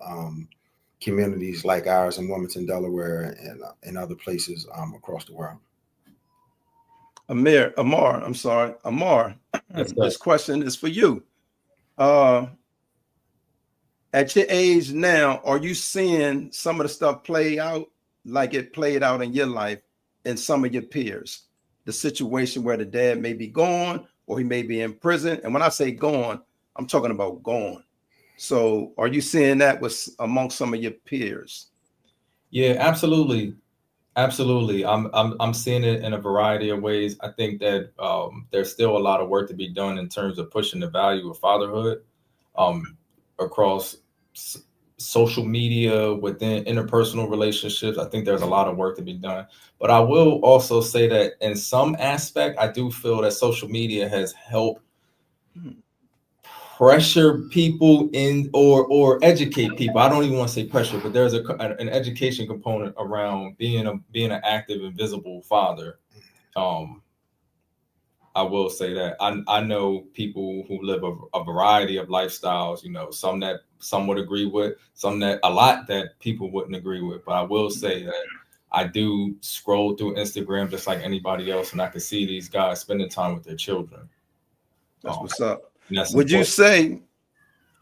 communities like ours in Wilmington, Delaware, and other places across the world. Ahmarr, Yes, this question is for you. At your age now, are you seeing some of the stuff play out like it played out in your life and some of your peers? The situation where the dad may be gone or he may be in prison. And when I say gone, I'm talking about gone. So are you seeing that amongst some of your peers? Yeah, absolutely. Absolutely. I'm seeing it in a variety of ways. I think that there's still a lot of work to be done in terms of pushing the value of fatherhood across social media, within interpersonal relationships. I think there's a lot of work to be done. But I will also say that in some aspect, I do feel that social media has helped pressure people or educate people. I don't even want to say pressure, but there's an education component around being an active and visible father. I will say that I know people who live a variety of lifestyles, some would agree with, a lot that people wouldn't agree with. But I will say that I do scroll through Instagram just like anybody else, and I can see these guys spending time with their children. That's what's up. That's Would you say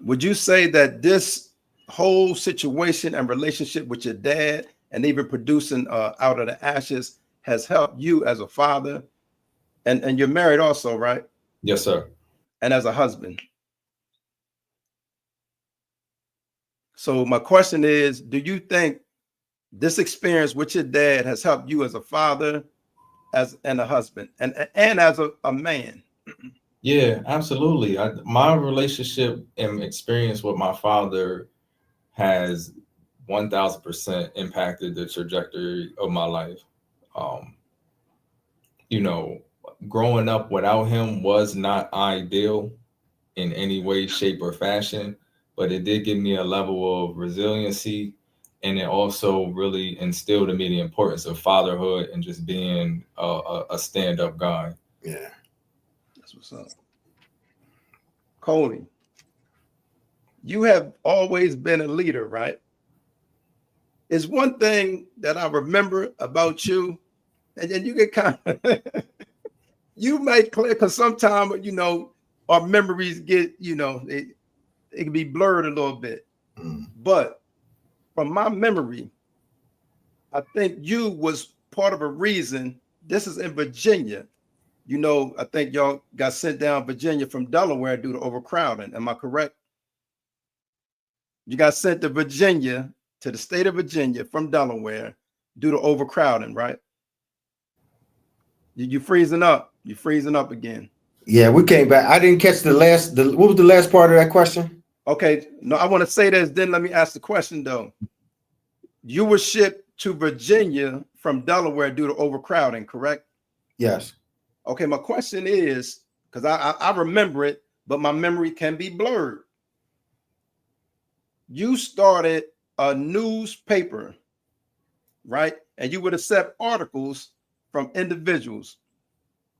would you say that this whole situation and relationship with your dad and even producing Out of the Ashes has helped you as a father? And you're married also, right? Yes, sir. And as a husband. So my question is, do you think this experience with your dad has helped you as a father, and a husband, and as a man? Yeah, absolutely. My relationship and experience with my father has 1000% impacted the trajectory of my life. Um, you know, growing up without him was not ideal in any way, shape, or fashion, but it did give me a level of resiliency. And it also really instilled in me the importance of fatherhood and just being a stand-up guy. Yeah. That's what's up. Coley, you have always been a leader, right? It's one thing that I remember about you, and then you get kind of, you make clear, because sometimes, our memories get, it can be blurred a little bit. But from my memory, I think you was part of a reason. This is in Virginia. I think y'all got sent down Virginia from Delaware due to overcrowding. Am I correct? You got sent to Virginia, to the state of Virginia from Delaware due to overcrowding, right? You freezing up. You freezing up again. Yeah, we came back. I didn't catch what was the last part of that question? Okay, no, I want to say this, then let me ask the question though. You were shipped to Virginia from Delaware due to overcrowding, correct? Yes. Okay, my question is, because I remember it, but my memory can be blurred. You started a newspaper, right? And you would accept articles from individuals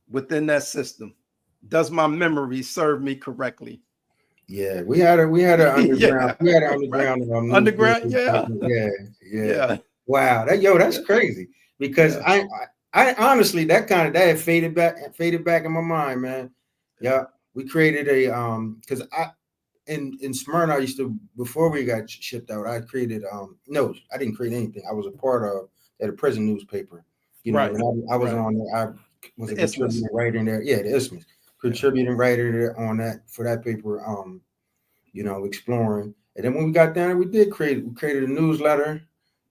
within that system. Does my memory serve me correctly? Yeah, we had an underground. Yeah, We had an right. underground. Underground, yeah. Yeah. Wow, that's crazy. Because yeah. I honestly, that had faded back in my mind, man. Yeah, we created a because in Smyrna, I used to, before we got shipped out, I created no, I didn't create anything. I was a part of a prison newspaper. Right. I was on there. I was a contributing writer in there. Yeah, the Isthmus. Contributing writer on that, for that paper, exploring. And then when we got down, we created a newsletter.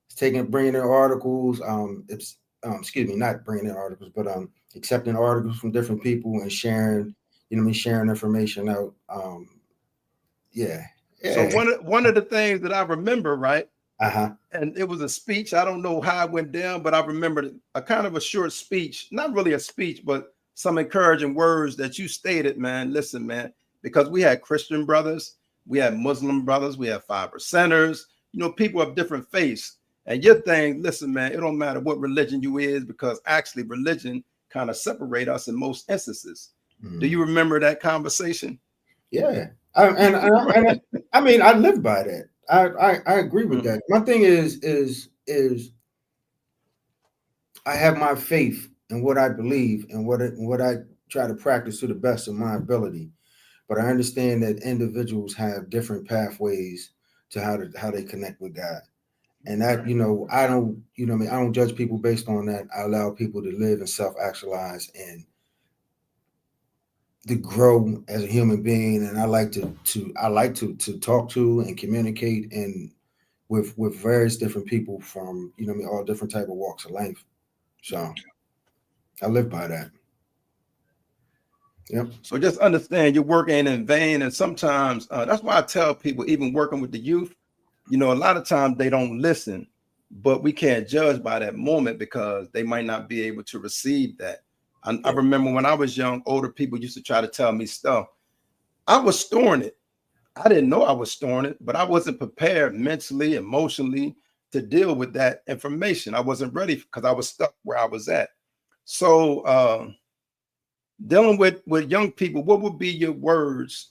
It's bringing in articles. Not bringing in articles, but accepting articles from different people and sharing, sharing information out. Yeah. So one of the things that I remember, right? And it was a speech. I don't know how it went down, but I remember a kind of a short speech, not really a speech, but some encouraging words that you stated, man. Listen, man, because we had Christian brothers, we had Muslim brothers, we had 5%ers, people of different faiths. And your thing, listen, man, it don't matter what religion you is, because actually religion kind of separate us in most instances. Do you remember that conversation? Yeah. I mean, I live by that. I agree with that. My thing is I have my faith in what I believe and what I try to practice to the best of my ability. But I understand that individuals have different pathways to how they connect with God. And that, I don't judge people based on that. I allow people to live and self-actualize and to grow as a human being. And I like to talk to and communicate and with various different people from, all different type of walks of life. So I live by that. Yep. So just understand your work ain't in vain. And sometimes that's why I tell people, even working with the youth, a lot of times they don't listen, but we can't judge by that moment because they might not be able to receive that. I remember when I was young, older people used to try to tell me stuff. I was storing it. I didn't know I was storing it, but I wasn't prepared mentally, emotionally to deal with that information. I wasn't ready because I was stuck where I was at. So dealing with young people, what would be your words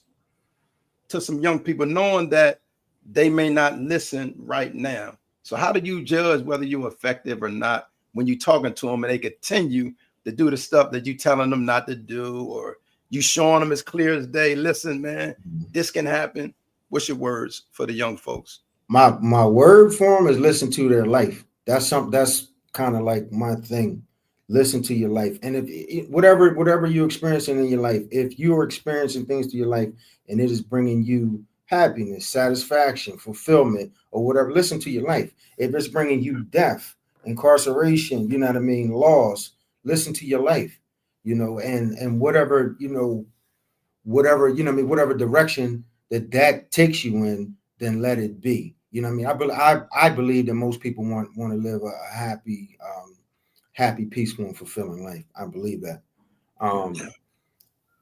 to some young people, knowing that they may not listen right now? So how do you judge whether you're effective or not when you're talking to them and they continue to do the stuff that you're telling them not to do, or you showing them as clear as day? Listen, man, this can happen. What's your words for the young folks? My word form is listen to their life. That's kind of like my thing. Listen to your life, and if whatever you're experiencing in your life, if you're experiencing things to your life and it is bringing you happiness, satisfaction, fulfillment, or whatever, listen to your life. If it's bringing you death, incarceration, you know what I mean, loss, listen to your life, and whatever, whatever direction that takes you in, then let it be. You know what I mean? I believe that most people want to live a happy, peaceful, and fulfilling life. I believe that.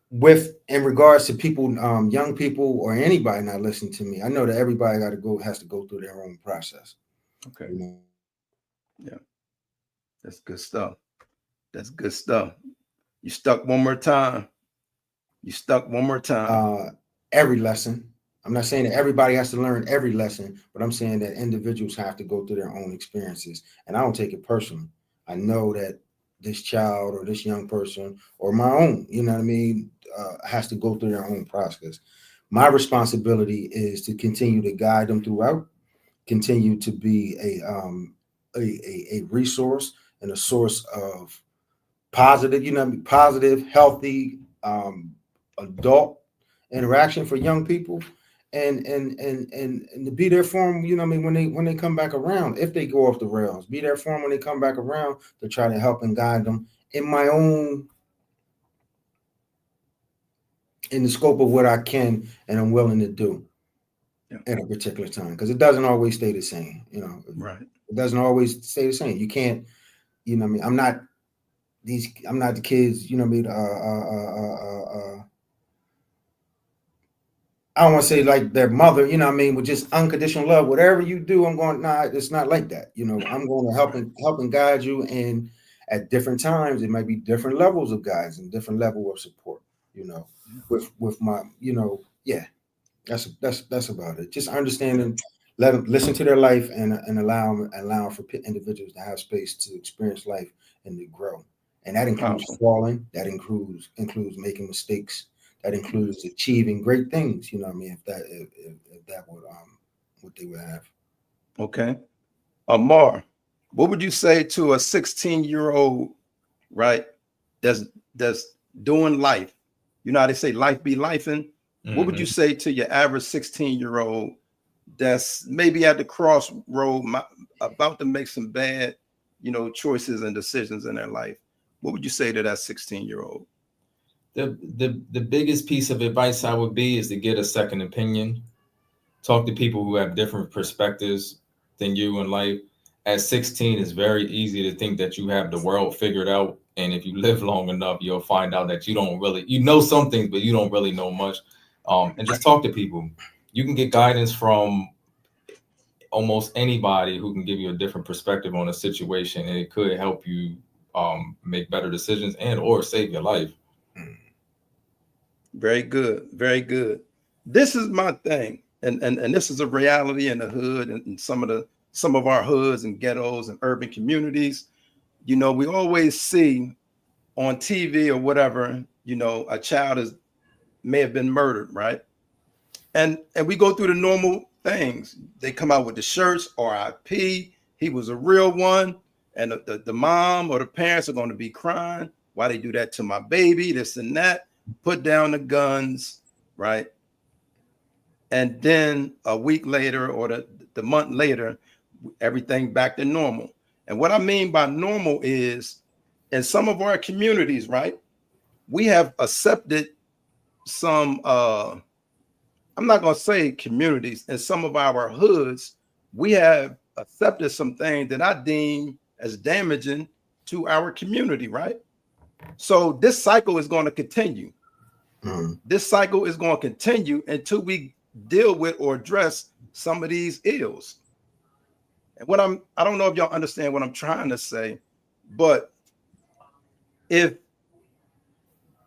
With in regards to people, young people or anybody not listening to me, I know that everybody has to go through their own process. Okay. Yeah. That's good stuff. That's good stuff. You stuck one more time. Every lesson. I'm not saying that everybody has to learn every lesson, but I'm saying that individuals have to go through their own experiences. And I don't take it personally. I know that this child or this young person or my own, you know what I mean, has to go through their own process. My responsibility is to continue to guide them throughout, continue to be a resource and a source of positive, positive, healthy adult interaction for young people, and to be there for them, when they come back around. If they go off the rails, be there for them when they come back around, to try to help and guide them in the scope of what I can and I'm willing to do at a particular time, because it doesn't always stay the same. Right. It doesn't always stay the same. You can't, I'm not the kids, I don't want to say like their mother, with just unconditional love. Whatever you do, I'm going, nah, it's not like that. I'm going to help and guide you. And at different times, it might be different levels of guides and different level of support, with my, yeah, that's about it. Just understanding, let them listen to their life and allow for individuals to have space to experience life and to grow. And that includes falling, that includes making mistakes, that includes achieving great things. If that would what they would have. Okay. Ahmarr, what would you say to a 16-year-old, right? That's doing life. You know how they say life be lifing. Mm-hmm. What would you say to your average 16-year-old that's maybe at the crossroad, about to make some bad, choices and decisions in their life? What would you say to that 16-year-old? The biggest piece of advice I would be is to get a second opinion. Talk to people who have different perspectives than you in life. At 16, it's very easy to think that you have the world figured out. And if you live long enough, you'll find out that you don't really, know some things, but you don't really know much. And just talk to people. You can get guidance from almost anybody who can give you a different perspective on a situation, and it could help you make better decisions and or save your life. Very good. Very good. This is my thing. And this is a reality in the hood and some of our hoods and ghettos and urban communities. We always see on TV or whatever, a child may have been murdered, right? And we go through the normal things. They come out with the shirts, RIP, he was a real one. And the mom or the parents are going to be crying, why they do that to my baby, this and that. Put down the guns, right? And then a week later or the month later, everything back to normal. And what I mean by normal is, in some of our communities, right, we have accepted some, I'm not going to say communities, in some of our hoods, we have accepted some things that I deem as damaging to our community, right? So this cycle is going to continue. Mm-hmm. This cycle is going to continue until we deal with or address some of these ills. And I don't know if y'all understand what I'm trying to say, but if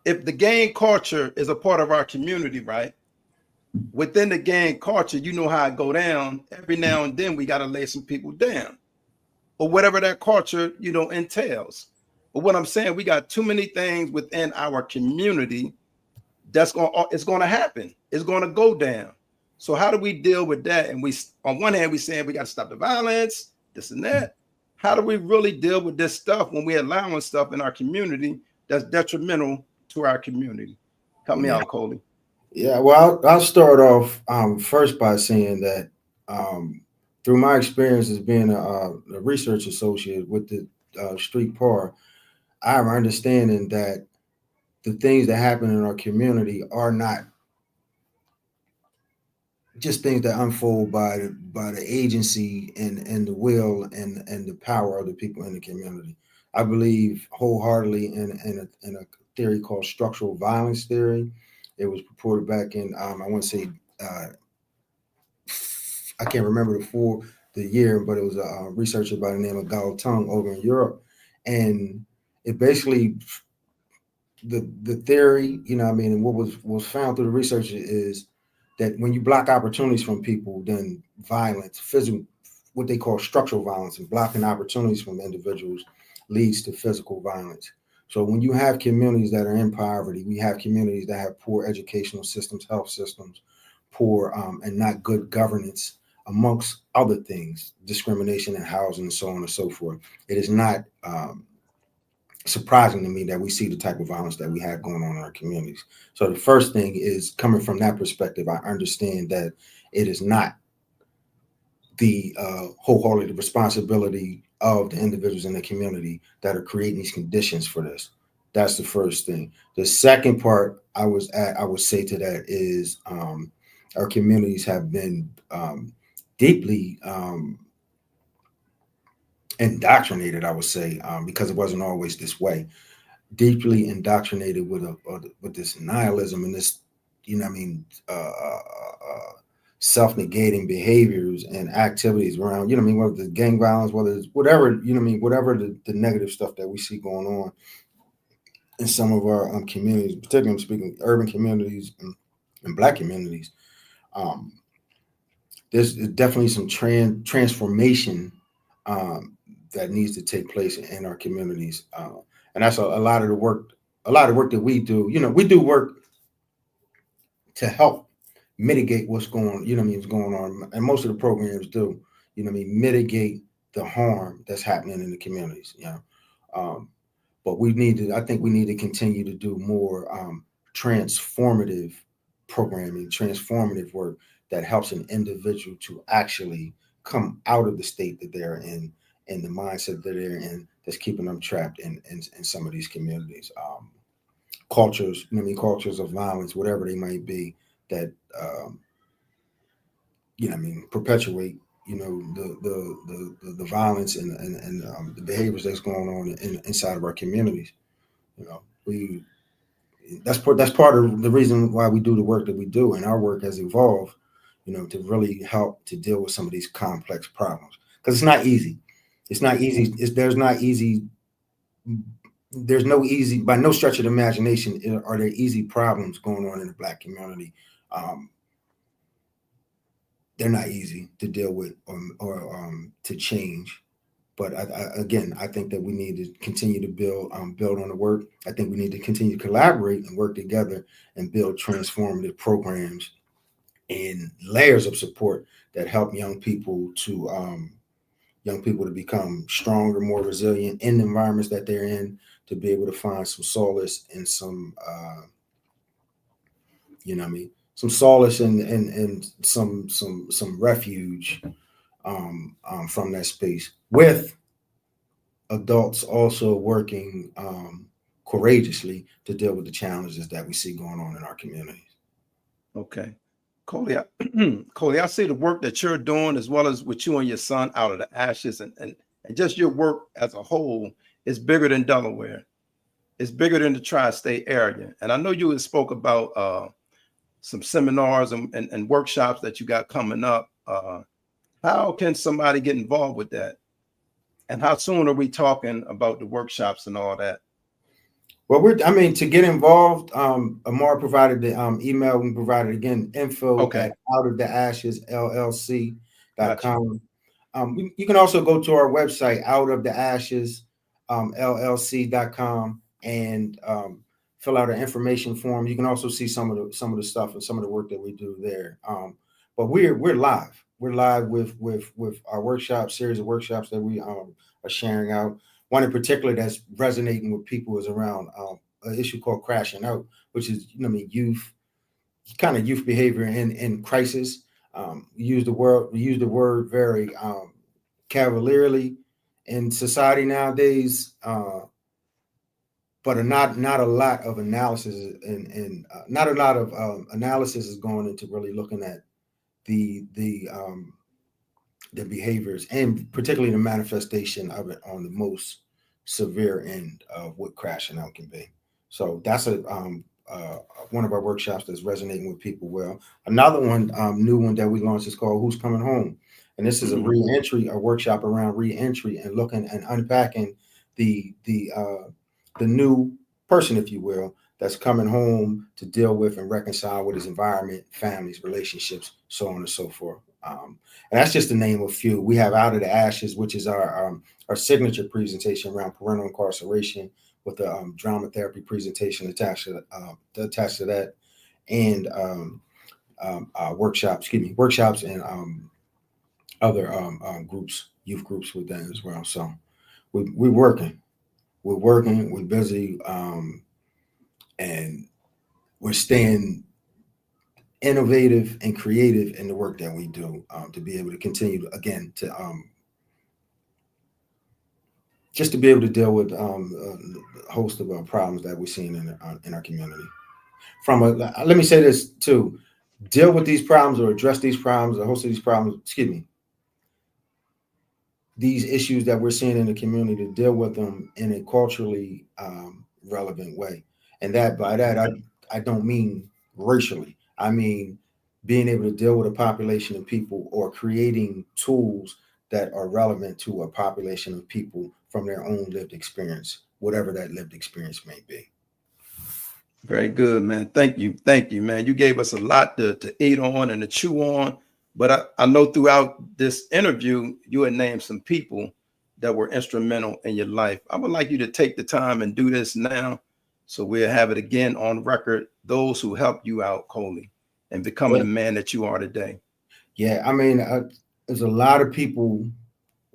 the gang culture is a part of our community, right? Within the gang culture, you know how it go down. Every now and then we got to lay some people down, or whatever that culture, entails. But what I'm saying, we got too many things within our community it's going to happen. It's going to go down. So how do we deal with that? And we, on one hand, we saying we got to stop the violence, this and that. How do we really deal with this stuff when we're allowing stuff in our community that's detrimental to our community? Help me out, Coley. Yeah, well, I'll start off first by saying that through my experience as being a research associate with the Street Par, I have an understanding that the things that happen in our community are not just things that unfold by the agency and the will and the power of the people in the community. I believe wholeheartedly in a theory called structural violence theory. It was purported back in I want to say I can't remember the year, but it was a researcher by the name of Gao Tung over in Europe, and it basically the theory, and what was found through the research is that when you block opportunities from people, then violence, physical, what they call structural violence, and blocking opportunities from individuals leads to physical violence. So when you have communities that are in poverty, we have communities that have poor educational systems, health systems, poor and not good governance, amongst other things, discrimination in housing and so on and so forth. It is not surprising to me that we see the type of violence that we have going on in our communities. So the first thing is, coming from that perspective, I understand that it is not the wholehearted responsibility of the individuals in the community that are creating these conditions for this. That's the first thing. The second part I would say to that is our communities have been deeply indoctrinated, I would say, because it wasn't always this way. Deeply indoctrinated with this nihilism and this, self-negating behaviors and activities around, whether it's gang violence, whether it's whatever, whatever the negative stuff that we see going on in some of our communities, particularly I'm speaking urban communities and Black communities. There's definitely some transformation that needs to take place in our communities. And that's a lot of the work that we do. We do work to help mitigate what's going on, what's going on. And most of the programs do, mitigate the harm that's happening in the communities, but I think we need to continue to do more transformative programming, transformative work that helps an individual to actually come out of the state that they're in and the mindset that they're in that's keeping them trapped in some of these communities. Cultures, cultures of violence, whatever they might be, that perpetuate, the violence and the behaviors that's going on inside of our communities. That's part of the reason why we do the work that we do, and our work has evolved, to really help to deal with some of these complex problems, because it's not easy. It's not easy. There's no easy, by no stretch of the imagination are there easy problems going on in the Black community. They're not easy to deal with or to change. But I think that we need to continue to build on the work. I think we need to continue to collaborate and work together and build transformative programs and layers of support that help young people to become stronger, more resilient in the environments that they're in, to be able to find some solace and some some solace and some refuge from that space, with adults also working courageously to deal with the challenges that we see going on in our communities. Okay. Coley, Coley, I see the work that you're doing, as well as with you and your son, Out of the Ashes, and just your work as a whole is bigger than Delaware. It's bigger than the tri-state area. And I know you had spoke about some seminars and workshops that you got coming up. How can somebody get involved with that? And how soon are we talking about the workshops and all that? Well, to get involved, Ahmarr provided the email. We provided, again, info at outoftheashesllc.com. Gotcha. You can also go to our website, outoftheashesllc.com, and fill out an information form. You can also see some of the stuff and some of the work that we do there. but we're live. We're live with our workshop series of workshops that we are sharing out. One in particular that's resonating with people is around an issue called crashing out, which is youth behavior in crisis. We use the word very cavalierly in society nowadays, but not a lot of analysis and not a lot of analysis is going into really looking at the behaviors and particularly the manifestation of it on the most severe end of what crashing out can be. So that's one of our workshops that's resonating with people well. Another one, new one that we launched is called Who's Coming Home? And this is a workshop around re-entry and looking and unpacking the new person, if you will, that's coming home to deal with and reconcile with his environment, families, relationships, so on and so forth. And that's just to name a few. We have Out of the Ashes, which is our signature presentation around parental incarceration, with the drama therapy presentation attached to that, and workshops and other groups, youth groups with that as well. So we're working, we're busy, and we're staying innovative and creative in the work that we do, to be able to continue just to be able to deal with a host of problems that we're seeing in our community. Let me say this too: deal with these problems or address these problems, a host of these problems. These issues that we're seeing in the community, to deal with them in a culturally relevant way, and by that I don't mean racially. I mean being able to deal with a population of people or creating tools that are relevant to a population of people from their own lived experience, whatever that lived experience may be. Very good, man. Thank you, man. You gave us a lot to eat on and to chew on. But I know throughout this interview, you had named some people that were instrumental in your life. I would like you to take the time and do this now, so we'll have it again on record. Those who helped you out, Coley, and becoming the man that you are today. Yeah, I mean, there's a lot of people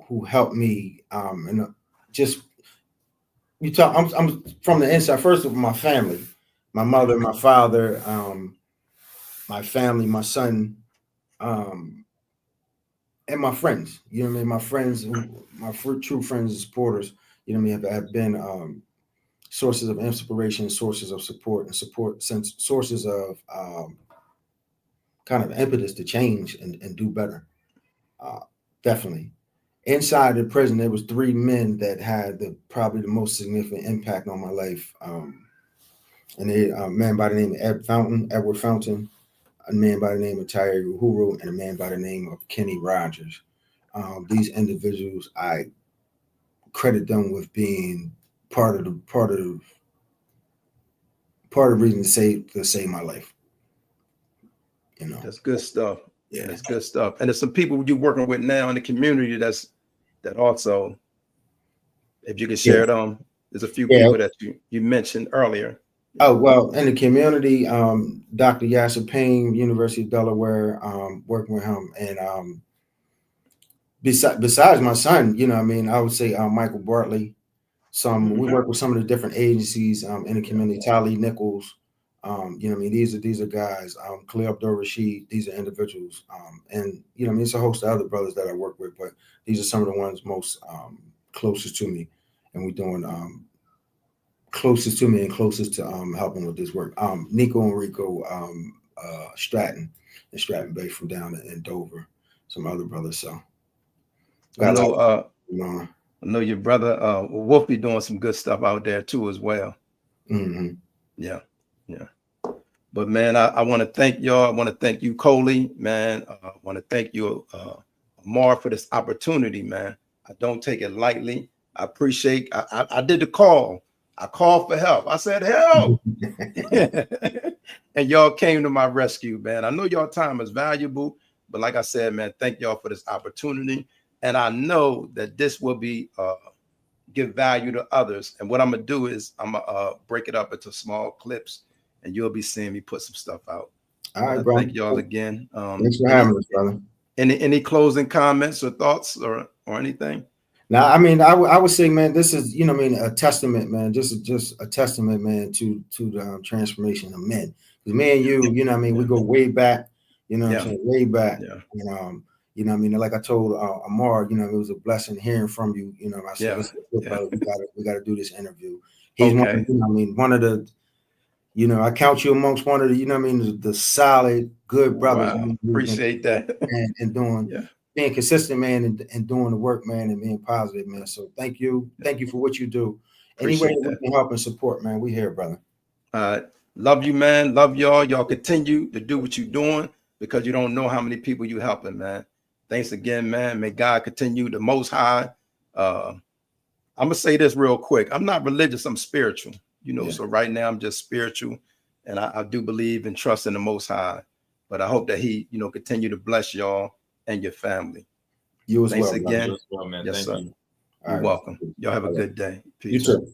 who helped me, and just you talk. I'm from the inside. First of all, my family, my mother, my father, my family, my son, and my friends. You know what I mean? My friends, my true friends and supporters. You know what I mean? Have been sources of inspiration, sources of support, sources of kind of impetus to change and do better. Definitely. Inside the prison, there was 3 men that had probably the most significant impact on my life. And they a man by the name of Edward Fountain, a man by the name of Tyre Uhuru, and a man by the name of Kenny Rogers. These individuals, I credit them with being part of the reason to save my life. You know, that's good stuff. Yeah, that's good stuff. And there's some people you're working with now in the community that also, if you can share them, there's a few people that you mentioned earlier. Oh, well, in the community, Dr. Yasser Payne, University of Delaware, working with him, and besides my son, you know, I mean, I would say Michael Bartley. We work with some of the different agencies in the community. Tali Nichols, you know, I mean, these are guys. Khalil Abdul Rashid. These are individuals, and you know, I mean, it's a host of other brothers that I work with, but these are some of the ones most closest to me, and we're doing closest to me and closest to helping with this work. Nico and Rico Stratton and Stratton Bay from down in Dover, some other brothers. So I know your brother Wolf be doing some good stuff out there too as well. Mm-hmm. Yeah. But man, I want to thank y'all. I want to thank you, Coley, man. I want to thank you, Ahmarr, for this opportunity, man. I don't take it lightly. I appreciate. I did the call. I called for help. I said, help. And y'all came to my rescue, man. I know y'all time is valuable, but like I said, man, thank y'all for this opportunity. And I know that this will be give value to others. And what I'm gonna do is I'm gonna break it up into small clips, and you'll be seeing me put some stuff out. All right, I bro. thank y'all again. Thanks for having us, brother. Any closing comments or thoughts or anything? Now, I mean, I would say, man, this is, you know, what I mean, a testament, man, just a testament, man, to the transformation of men. Because me and you know, what I mean, we go way back, you know, what I'm saying, way back. Yeah. And you know, what I mean, like I told Ahmarr, you know, it was a blessing hearing from you. You know, I said, listen, brother, we gotta do this interview. He's one, you know, what I mean, one of the, you know, I count you amongst one of the, you know, what I mean, the solid, good brothers. Wow. Appreciate that. And doing. Being consistent, man, and doing the work, man, and being positive, man. So thank you for what you do. Any way we can help and support, man, we here, brother. Love you, man. Love y'all. Y'all continue to do what you're doing because you don't know how many people you helping, man. Thanks again, man. May God continue, the Most High. I'm gonna say this real quick. I'm not religious. I'm spiritual. You know, so right now I'm just spiritual, and I do believe and trust in the Most High. But I hope that He, you know, continue to bless y'all and your family. You as Thanks well, again. You as well, man. Yes, Thank sir. you. You're welcome. Y'all have a good day. Peace. You too.